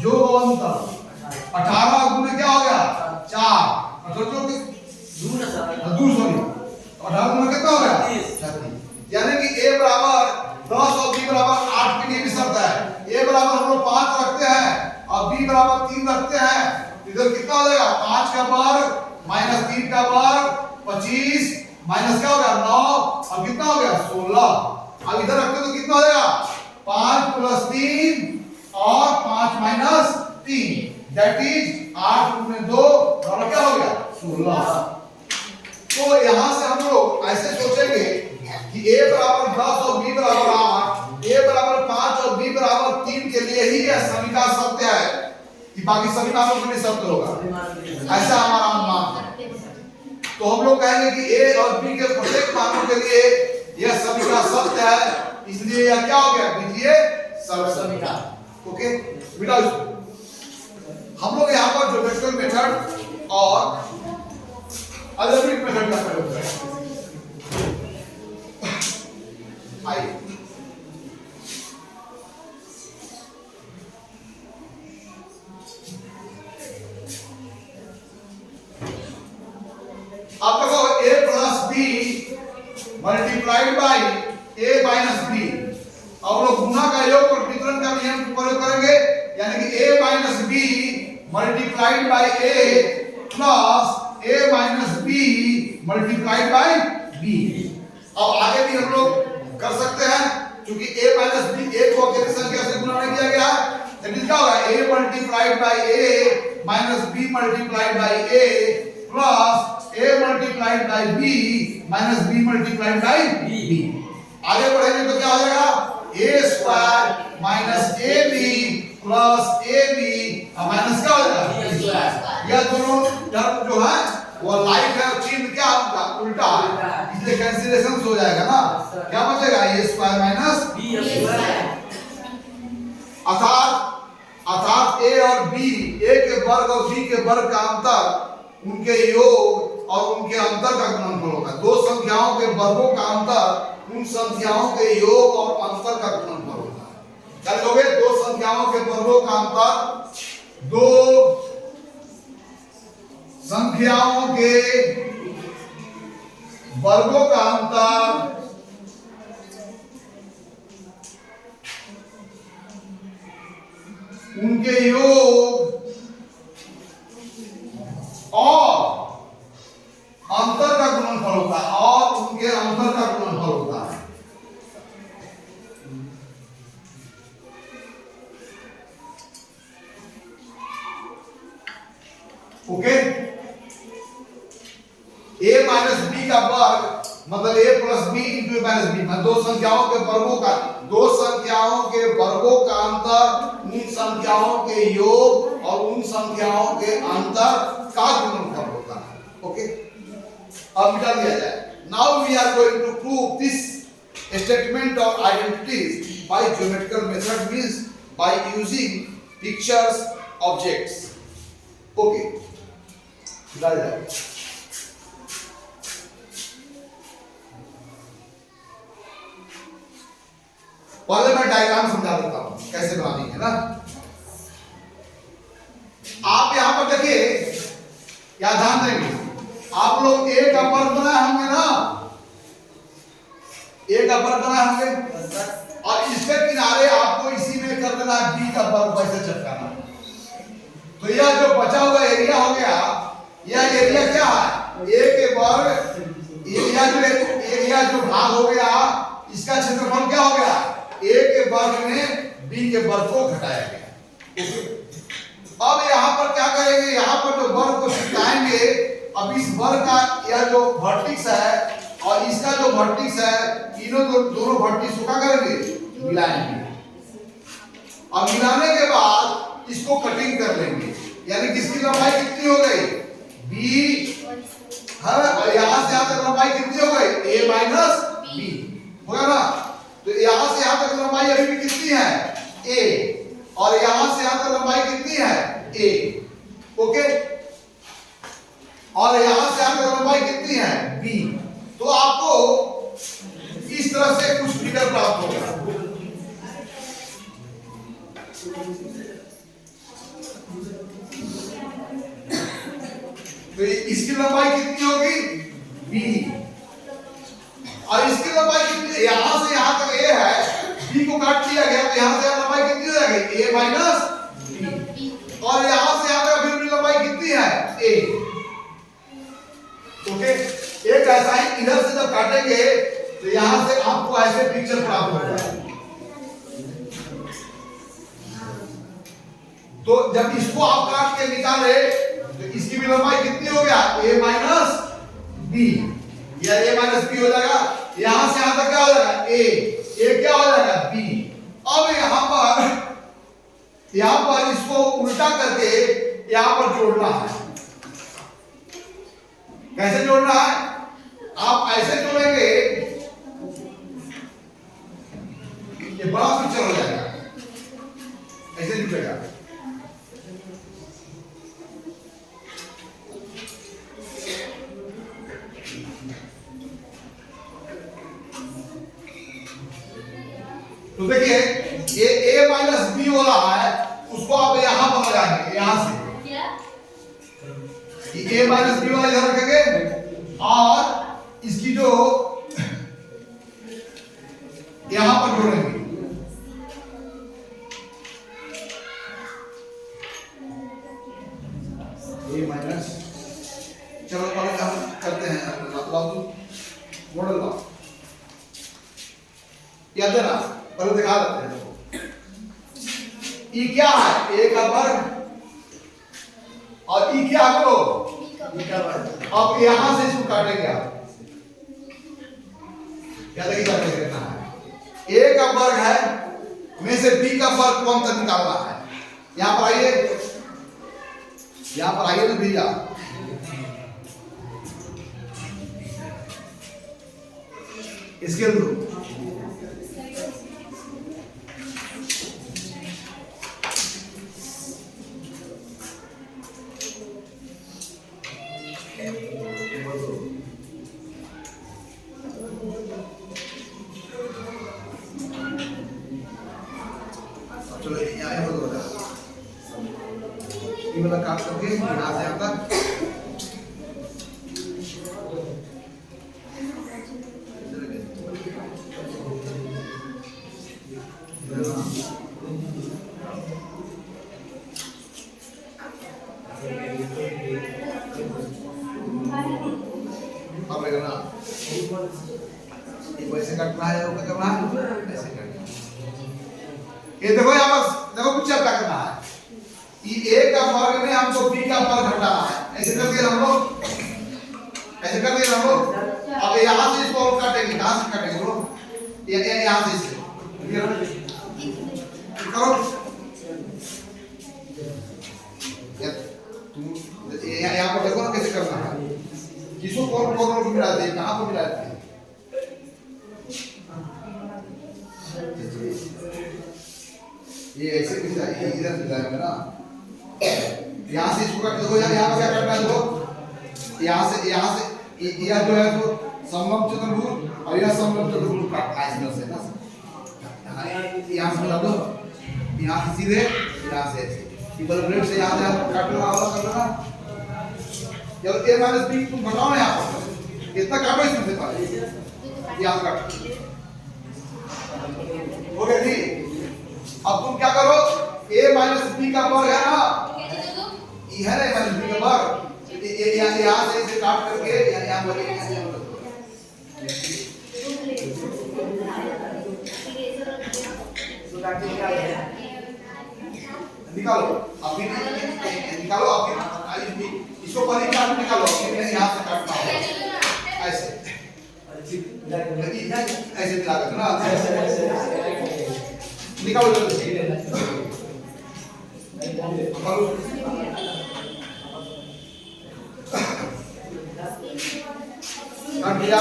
जो अंतर 18 गुने क्या हो गया? 4 और जो कि दूसरी 18 गुना कितना हो गया? 36। यानी कि a बराबर 10 और b बराबर 8 के लिए भी शर्त है। a बराबर हम लोग 5 रखते हैं और b बराबर 3 रखते हैं, इधर कितना हो जाएगा? 5 का वर्ग माइनस 3 का वर्ग 25 माइनस क्या हो गया? 9 और कितना हो गया? 16। अब इधर रखते तो कितना हो जाएगा? 5 प्लस 3 और 5 माइनस 3 दैट इज 8 गुने 2 और क्या हो गया? 16। तो यहां से हम लोग ऐसे सोचेंगे कि a बराबर 10 और b बराबर 8, a बराबर 5 और b बराबर 3 के लिए ही यह समीकरण सत्य है कि बाकी सभी मानों के लिए सत्य होगा, ऐसा हमारा अनुमान है। तो हम लोग कहेंगे कि a और b के प्रत्येक मानों के लिए यह समीकरण सत्य है, इसलिए यह क्या हो गया? बीजीय समीकरण। ओके बेटा, हम लोग यहाँ पर ज्योमेट्रिकल मेथड और अलजेब्रिक मेथड का प्रयोग करेंगे। आइए अब देखो a plus b multiplied by a minus b। अब लोग गुना का योग और वितरण का नियम प्रयोग करेंगे, यानी कि a minus b multiplied by a plus a minus b multiplied by b। अब आगे भी हम लोग कर सकते हैं, क्योंकि a माइनस b एक को अकेली संख्या से गुणा नहीं किया गया है, तो क्या होगा? a multiplied by a minus b multiplied by a plus a multiplied by b minus b multiplied by b। आगे बढ़ेंगे तो क्या हो जाएगा? a square minus ab plus ab minus क्या हो जाएगा? यह दोनों टर्म जो है वो लाइक है और चिन्ह क्या होगा? उल्टा है, इसलिए कैंसिलेशन हो जाएगा ना। क्या बचेगा? a square minus b square. अर्थात a और b, a के वर्ग और b के वर्ग का अंतर उनके योग और उनके अंतर का गुणनफल होगा। दो संख्याओं के वर्गों का अंतर उन संख्याओं के योग और अंतर का गुणनफल होता है। क्या लिखोगे? दो संख्याओं के वर्गों का अंतर, दो संख्याओं के वर्गों का अंतर उनके योग और अंतर का गुणनफल होता है, और उनके अंतर का गुणनफल होता है। ओके, a माइनस b का वर्ग मतलब a plus b into minus b, मतलब दो संख्याओं के वर्गों का अंतर उन संख्याओं के योग और उन संख्याओं के अंतर का गुणनफल होता है। ओके, अब मिटा दिया जाए। Now we are going to prove this statement of identities by geometrical method, means by using pictures objects. Okay, मिटा जाए। पहले मैं डायग्राम समझा देता हूं कैसे बनानी है ना। आप यहां पर देखिए, या ध्यान देंगे आप लोग ए का वर्ग बनाए होंगे ना, ए का वर्ग बनाए होंगे और इसके किनारे आपको इसी में कर देना है बी का वर्ग, वैसे चिपकाना। तो यह जो बचा हुआ एरिया हो गया, यह एरिया क्या है? ए के वर्ग, एरिया जो भाग हो गया इसका क्षेत्रफल क्या हो गया? a के वर्ग में b के वर्ग को घटाया गया। अब यहाँ पर क्या करेंगे? यहाँ पर जो वर्ग को घटाएंगे, अब इस वर्ग का यह जो वर्टिक्स है और इसका जो वर्टिक्स है, दोनों वर्टिक्स को क्या करेंगे? मिलाएंगे और मिलाने के बाद इसको कटिंग कर लेंगे, यानी कि इसकी लंबाई कितनी हो गई बी है, और यहां से यहां तक लंबाई कितनी हो गई a माइनस बी होगा ना। तो यहां से यहां तक लंबाई अभी भी कितनी है a, और यहां से यहां तक लंबाई कितनी है a, ओके, और यहां से यहां तक लंबाई कितनी है b। तो आपको इस तरह से कुछ फिगर प्राप्त होगा। तो इसकी लंबाई कितनी होगी b, और इसकी लंबाई कितनी, यहां से यहां तक a है, b को काट दिया गया तो यहां से लंबाई कितनी हो जाएगी a माइनस b, और यहां से यहां तक अभी भी लंबाई कितनी है a, ओके। एक ऐसा ही इधर से जब काटेंगे तो यहां से आपको ऐसे पिक्चर प्राप्त होगा। तो जब इसको आप काट के निकाले तो इसकी भी लंबाई कितनी हो गया a माइनस बी, या a माइनस बी हो जाएगा। यहां से यहां तक क्या हो जाएगा a क्या हो जाएगा b। अब यहां पर इसको उल्टा करके यहां पर जोड़ना है। कैसे जोड़ना है, आप ऐसे जोड़ेंगे, ये बड़ा पिक्चर हो जाएगा, ऐसे जुड़ेगा। तो देखिए ये a माइनस बी हो रहा है, उसको आप यहां पर लगाएंगे, यहां से ये a माइनस बी वाला इधर रखेंगे, और इसकी जो यहां पर जोड़ेंगे, a माइनस, चलो पहले हम करते हैं मॉडल का याद है ना, पहले दिखा देते हैं। ई क्या है a का वर्ग, और ई क्या है वो b का वर्ग। अब यहां से इसको काटेंगे आप, याद है क्या करना है, a का वर्ग है में से b का वर्ग को अंतर निकालना है। यहां पर आइए, यहां पर आइए ना भैया, इसके अंदर चलो यहाँ हो गया, ये वाला काट करके यहाँ से यहाँ तक अब ना ये वैसे काटना है, वो करना है ऐसे करना। ये देखो यहाँ पर देखो कुछ क्या करना है, ये a का वर्ग में हमको b का वर्ग घटाना है, ऐसे कर दिया हम लोग, ऐसे कर दिया हम लोग। अब यहाँ से इसको और काटेंगे, कहाँ से काटेंगे लोग, यहाँ से इसे करो, यहाँ पर देखो ना कैसे करना है, किसको कौन कौन मिलाते हैं, कहाँ पर मिलाते हैं, ये ऐसे इधर मिलाएंगे ना, यहाँ से इसको काट दो, यहाँ पर क्या करना है देखो, यहाँ से यह जो है तो समलंब चतुर्भुज और यह समलंब चतुर्भुज काटना है इसमें से ना, यहाँ से मिला दो, यहाँ से सीधे, यहाँ से ऐसे इक्वल ब्लेड से यहाँ से काट लो, आवाज कर लो ना। जब a माइनस b तुम घटाओ ना, यहाँ पर इतना काटो इसमें से पहले, यहाँ काट हो गया ठीक। अब तुम क्या करो, a माइनस b का वर्ग है ना, ये है ना a माइनस b का वर्ग, यहाँ से इसे काट करके यहाँ पर निकालो, अभी निकालो, अभी इसको पहले काट निकालो, फिर यहाँ से काटना होगा ऐसे, ऐसे मिला देना ना। निकालो जल्दी काट दिया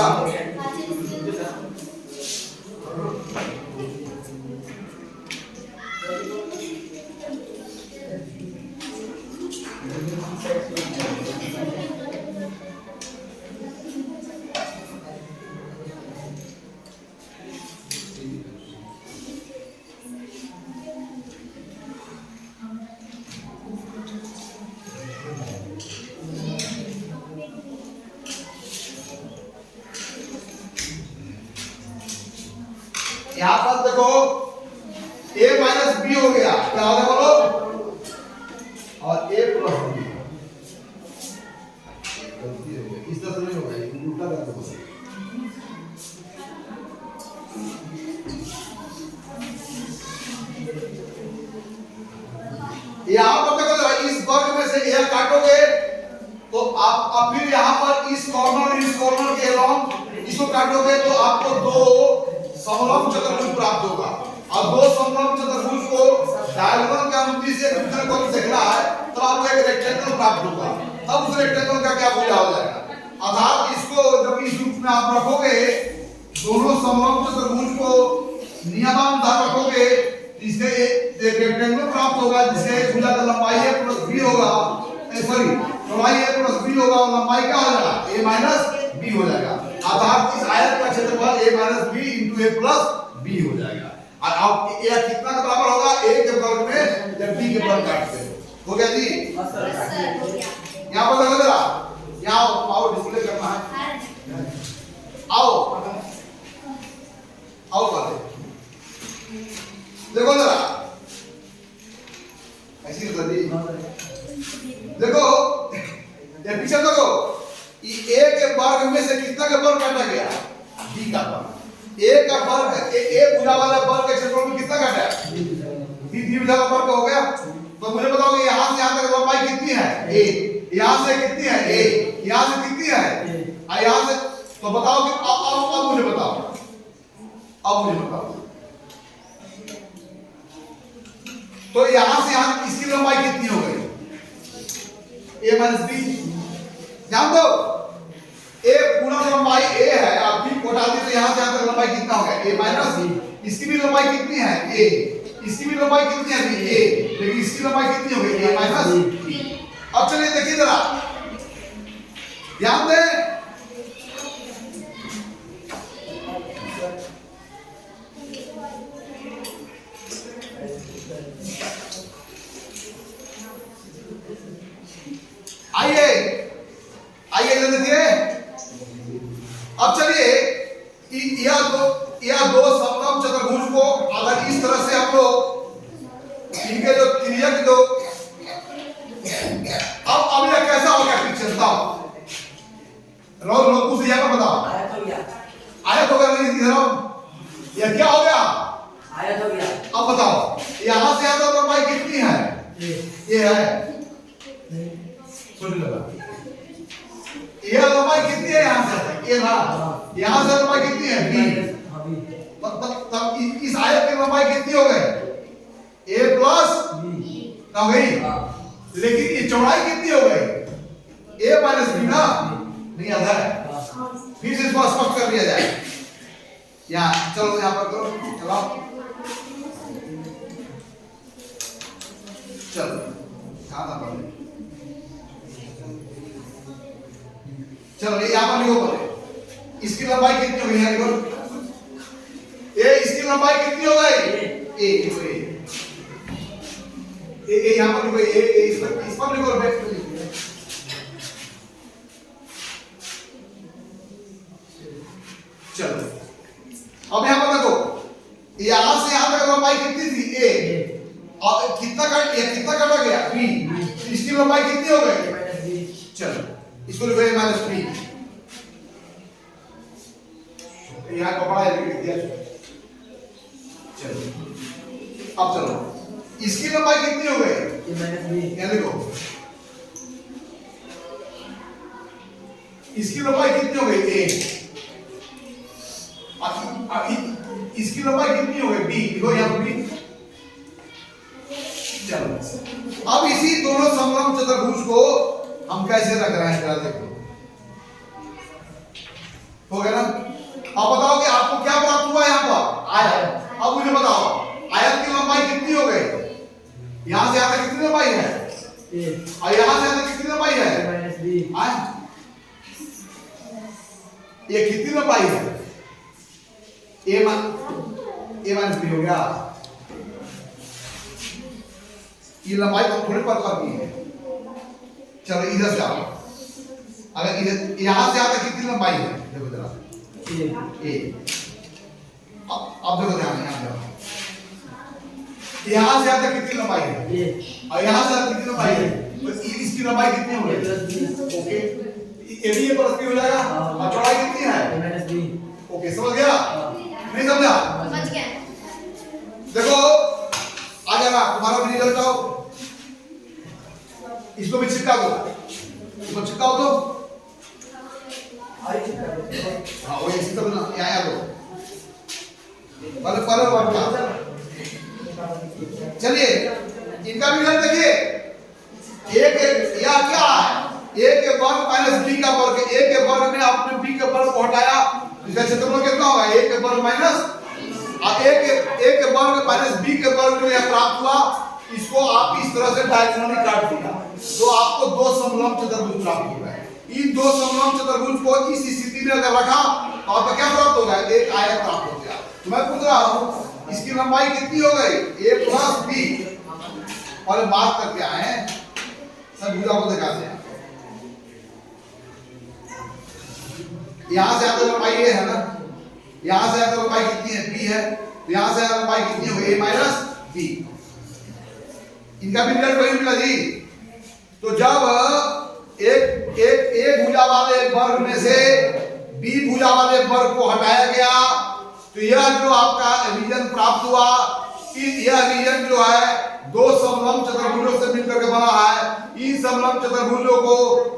यहां पर देखो a माइनस b हो गया, क्या हो गया बोलो, और a प्लस b इस तरह नहीं होगा, उल्टा कर दो। यहां पर देखो इस वर्ग में से यह काटोगे तो आप फिर यहां पर इस कॉर्नर के अलोंग इसको काटोगे तो आपको दो समलंब चतुर्भुज प्राप्त होगा, और दो समलंब चतुर्भुज को डायगोनल के अनुमति से दूसरे को घिरा है तो आपको एक रेक्टेंगल प्राप्त होगा। अब उस रेक्टेंगल का क्या भुजा हो जाएगा, अर्थात इसको जब इस रूप में आप रखोगे, दोनों समलंब चतुर्भुज को नियमानुसार रखोगे, इससे एक रेक्टेंगल प्राप्त होगा जिससे भुजा का लंबाई a प्लस b होगा, सॉरी चौड़ाई a प्लस b होगा और लंबाई क्या हो जाएगा a माइनस b हो जाएगा। अर्थात इस आयत का क्षेत्रफल a minus b into a plus b हो जाएगा। और अब यह कितना के बराबर होगा, a के वर्ग में जब b के वर्ग काटते हो गया जी। यहाँ पर देखो जरा, यहाँ आओ डिस्प्ले करना है, आओ आओ बातें देखो जरा ऐसी जल्दी देखो, ये पीछे देखो, ए के वर्ग में से कितना का वर्ग काटा गया, b का वर्ग, a का वर्ग a भुजा वाला वर्ग के क्षेत्रफल में कितना काटा है, b भुजा का वर्ग हो गया। तो मुझे बताओ कि यहां से यहां तक लंबाई कितनी है a, यहां से कितनी है a, यहां से कितनी है और यहां से, तो बताओ कि अब मुझे बताओ, अब मुझे बताओ तो यहां से यहां इसकी लंबाई कितनी हो गई, a माइनस b, ध्यान दो a पूरा लंबाई a है, आप b को हटा दी तो यहां से यहां तक लंबाई कितना हो गया a माइनस b, इसकी भी लंबाई कितनी है a, इसकी भी लंबाई कितनी है b a, लेकिन इसकी लंबाई कितनी हो गई a माइनस b। अब चलिए देखिए जरा, ध्यान दें आइए आइए जल्दी देखिए। अब चलिए यह दो समलंब चतुर्भुज को अगर इस तरह से हम लोग इनके जो तिर्यक जो अब यह कैसा हो गया पिक्चर बताओ, रोज लोग कुछ यहाँ पर बताओ, आयत हो गया इधर, यह क्या हो गया आयत हो गया। अब बताओ यहां से यहां तक लंबाई कितनी है, ये है सुन लो, यह लंबाई कितनी है यहां से, ये ना यहां से लंबाई कितनी है b, तब इस आयत की लंबाई कितनी हो गई a प्लस हो गई, लेकिन ये चौड़ाई कितनी हो गई a माइनस b ना, नहीं आता है, फिर से इसको स्पष्ट कर दिया जाए। यहाँ चलो यहाँ पर करो, चलो चलो कहाँ था पहले, चलो ये यहाँ पर लिखो पहले, इसकी लंबाई कितनी हो गई, यहाँ लिखो ये इसकी लंबाई कितनी हो गई ए, लिखो ए यहाँ पर लिखो ए, इस पर लिखो बैक पे लिखो। चलो अब यहाँ पर देखो, यहां से यहां तक लंबाई कितनी थी a, और कितना काटा गया b, इसकी लंबाई कितनी हो गई, चलो इसको लिखो a माइनस b, यहाँ कपड़ा लिख दिया। चलो अब चलो इसकी लंबाई कितनी हो गई, यहाँ लिखो इसकी लंबाई कितनी हो गई a, इसकी लंबाई कितनी हो गई b, लिखो यहाँ b, चलो अब इसी दोनों समलंब चतुर्भुज को हम कैसे रख रहे हैं जरा देखो, हो गया ना। अब बताओ कि आपको क्या प्राप्त हुआ यहाँ पर, आयत। अब मुझे बताओ आयत की लंबाई कितनी हो गई, यहाँ से यहाँ तक कितनी लंबाई है, और यहाँ से यहाँ तक कितनी लंबाई है, ये कितनी लंबाई है, ए माइनस बी हो गया। ये लंबाई तो थोड़ी पर की है। चलो इधर से आओ, अगर इधर यहां से आता कितनी लंबाई है, देखो जरा ए। अब देखो ध्यान, यहां से आता कितनी लंबाई है, और यहां से आता कितनी लंबाई है, तो इसकी लंबाई कितनी हो गई, ओके। ये भी ए प्लस बी हो जाएगा, और चौड़ाई कितनी है, ओके। समझ गया, नहीं समझा, समझ गया। देखो आ जाएगा तुम्हारा भी रिजल्ट आओ, इसको भी चिपका दो, इसको चिपकाओ तो हाँ वही इसी तरह ना यहाँ दो पहले पहले वर्ग का। चलिए इनका भी रिजल्ट देखिए, एक या क्या है, a के वर्ग माइनस b का वर्ग, a के वर्ग में आपने b के वर्ग को हटाया, इसका क्षेत्रफल कितना होगा, a के वर्ग माइनस a के वर्ग माइनस b के वर्ग जो यह प्राप्त हुआ, इसको आप इस तरह से डायगोनली काट दिया तो आपको दो समलंब चतुर्भुज प्राप्त हो गए। इन दो समलंब चतुर्भुज को इस स्थिति में अगर रखा तो आपको क्या प्राप्त होगा, एक आयत प्राप्त हो गया। तो मैं पूछ रहा हूं इसकी लंबाई कितनी हो गई, a प्लस b, और बात करके आए सब भुजा को दिखाते हैं। यहां से आकर लंबाई ये है ना, यहां से आकर लंबाई कितनी है, b है, तो यहां से आकर लंबाई कितनी हो गई, a माइनस b। इनका भी रिजल्ट वही मिला जी। तो जब एक भुजा वाले वर्ग में से बी भुजा वाले वर्ग को हटाया गया तो यह जो आपका रीजन प्राप्त हुआ, यह रीजन जो है दो समलंब चतुर्भुजों से मिलकर के बना है। इन समलंब चतुर्भुजों को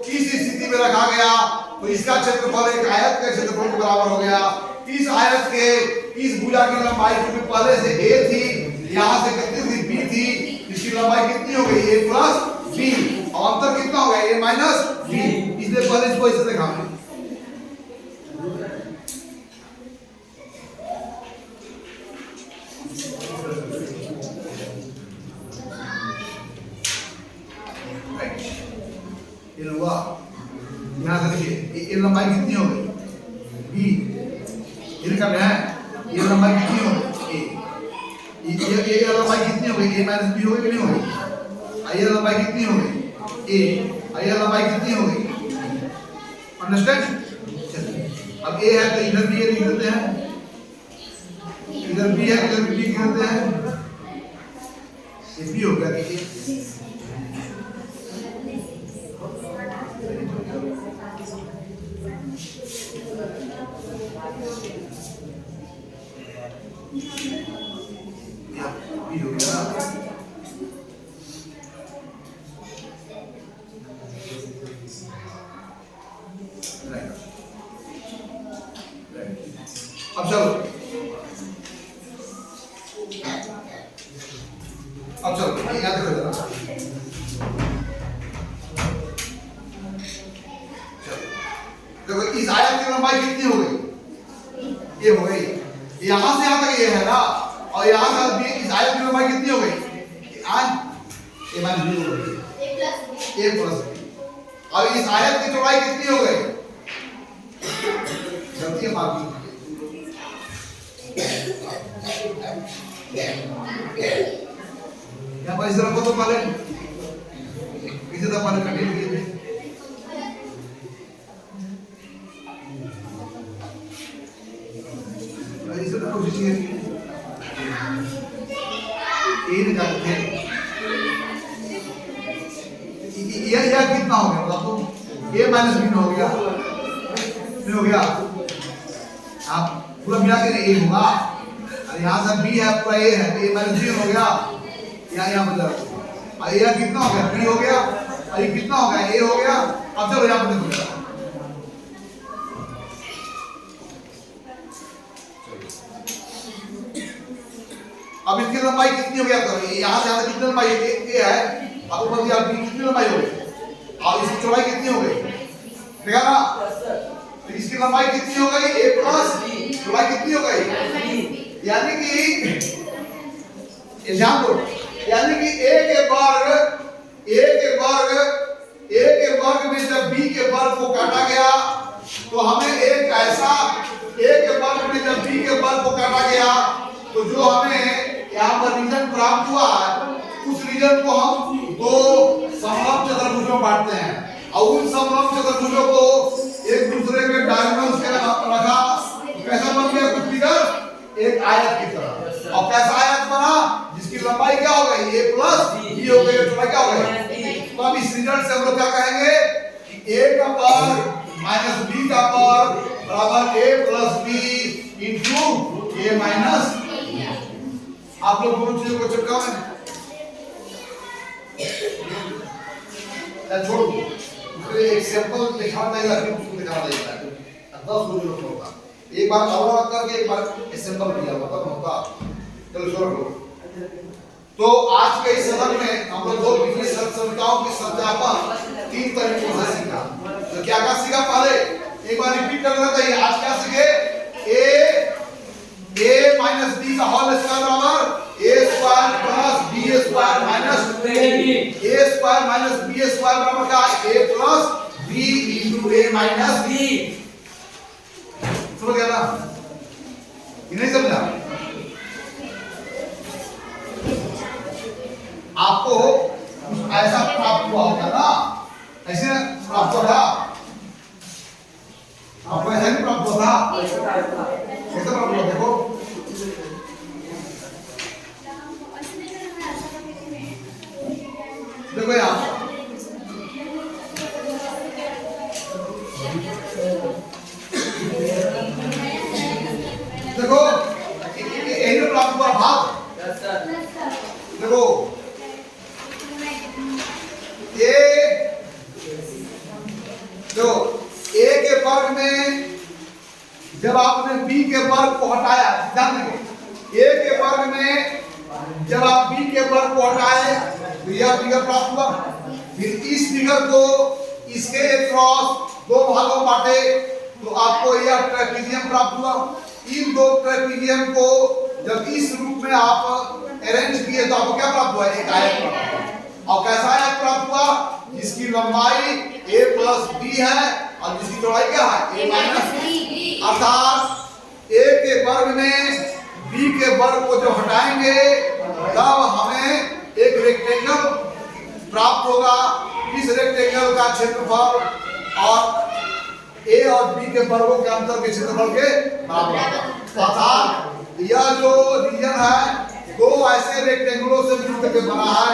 इस स्थिति में रखा गया तो इसका क्षेत्रफल एक आयत के क्षेत्रफल के बराबर हो गया। इस आयत के इस भुजा की लंबाई जो पहले से a थी, यहाँ से कितनी थी, b थी, इसकी लंबाई कितनी हो गई, a प्लस b, और अंतर कितना हो गया, a माइनस b। इसलिए पहले इसको इसे देखा हमने। ये हुआ, यहाँ से देखिए ये लंबाई कितनी हो गई, b, इनका है ये लंबाई कितनी हो गई, ये लंबाई कितनी हो गई, a माइनस b हो गई कि नहीं हो गई, ये लंबाई कितनी हो गई, a, ये लंबाई कितनी हो गई, अंडरस्टैंड। अब a है तो इधर भी ये लिख देते हैं, इधर b है इधर भी लिख देते हैं, ये b हो गया, देखिए भी हो गया। अब चलो याद करो जरा, देखो इस आयत की लंबाई कितनी हो गई, ये हो गई, यहां से यहां तक ये है ना, और यहां से भी इस आयत की लंबाई कितनी हो गई, आज a माइनस b हो गई, a प्लस b। और इस आयत की चौड़ाई कितनी हो गई, गलती है मार्किंग, यहाँ पर इस तरह को तो पहले इसे तो पहले कटिंग किए थे, इसे तो कोशिश की इन करते यह कितना हो गया, मतलब तो a माइनस b हो गया, नहीं हो गया, आप पूरा मिला के a होगा, और यहाँ से b है पूरा a है, a माइनस b हो गया, यहाँ मतलब और यह कितना हो गया, b हो गया, और ये कितना हो गया, a हो गया। अब चलो यहाँ पर देखो, अब इसकी लंबाई कितनी हो गई? तो यहाँ से यहाँ तक कितनी लंबाई ये है, अब ऊपर दिया बी कितनी लंबाई हो गई और इसकी चौड़ाई कितनी हो गई? देखा ना, तो इसकी लंबाई कितनी हो गई? a प्लस चौड़ाई कितनी हो गई? यानी कि ध्यान दो, यानी कि a के वर्ग में जब b के वर्ग को काटा गया तो हमें एक ऐसा a के वर्ग में जब b के वर्ग को काटा गया तो जो हमें यहाँ पर रीजन प्राप्त हुआ है उस रीजन को हम दो समलंब चतुर्भुजों में बांटते हैं और उन समलंब चतुर्भुजों को एक दूसरे के डायगोनल्स के रखा, कैसा बन गया कुछ फिगर? एक आयत की तरह। और कैसा आयत बना? जिसकी लंबाई क्या हो गई? a प्लस b हो गई, चौड़ाई क्या हो गई? तो अब इस रिजल्ट से हम लोग क्या कहेंगे कि a का वर्ग माइनस b का वर्ग बराबर a plus b into a minus. आप लोग दोनों चीजों को चिपकाओ में छोड़ दो, एक सैंपल दिखाना चाहिए, फिर दिखाना चाहिए 10 लोग होगा, एक बार अलग करके एक बार असेंबल किया मतलब होता। चलो शुरू करो। तो आज के इस सत्र में हम लोग दो विभिन्न संख्याओं की सत्यापन 3 तरीकों से सीखा। तो क्या क्या सीखा? पहले एक बार रिपीट कर देना चाहिए। आज क्या सीखे? a माइनस b का होल स्क्वायर बराबर a square plus b square minus a square minus b square बराबर क्या? a plus b into a minus b। समझ गया ना? ये नहीं समझा? आपको ऐसा प्राप्त हुआ होगा ना, ऐसे प्राप्त हुआ था आपको? ऐसा नहीं प्राप्त हुआ था? कैसे प्राप्त हुआ? देखो देखो यहाँ देखो यही तो प्राप्त हुआ भाग। देखो a के वर्ग में जब आपने b के वर्ग को हटाया, ध्यान देखो a के वर्ग में जब आप b के वर्ग को हटाए तो यह फिगर प्राप्त हुआ। फिर इस फिगर को इसके क्रॉस दो भागों में बांटे तो आपको यह ट्रेपेजियम प्राप्त हुआ। इन दो ट्रेपेजियम को जब इस रूप में आप अरेंज किए तो आपको क्या प्राप्त हुआ? एक आयत प्राप्त हुआ। और कैसा आयत प्राप्त हुआ? जिसकी लंबाई a प्लस b है और जिसकी चौड़ाई क्या है? a minus b। अर्थात a के वर्ग में b के वर्ग को जो हटाएंगे तब हमें एक रेक्टेंगल प्राप्त होगा। इस रेक्टेंगल का क्षेत्रफल और a और b के वर्गों के अंतर के क्षेत्रफल के बराबर होगा। अर्थात यह जो रीजन है दो ऐसे रेक्टेंगलों से मिलकर के बना है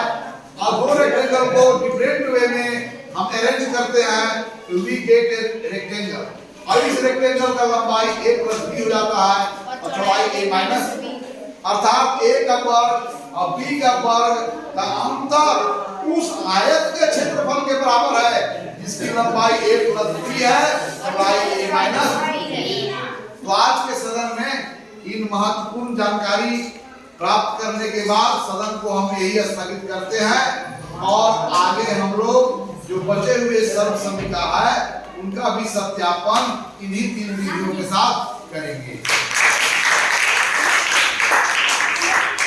और दो रेक्टेंगल को डिफरेंट वे में हम अरेंज करते हैं तो वी गेट ए रेक्टेंगल। और इस रेक्टेंगल का लंबाई a प्लस b हो जाता है और चौड़ाई a माइनस। अर्थात a का वर्ग और b का वर्ग का अंतर उस आयत के क्षेत्रफल के बराबर है जिसकी लंबाई a प्लस b है, चौड़ाई a माइनस। तो आज के सदन में इन महत्वपूर्ण जानकारी प्राप्त करने के बाद सदन को हम यही स्थगित करते हैं और आगे हम लोग जो बचे हुए सर्व समीकरण है उनका भी सत्यापन इन्हीं 3 विधियों के साथ करेंगे।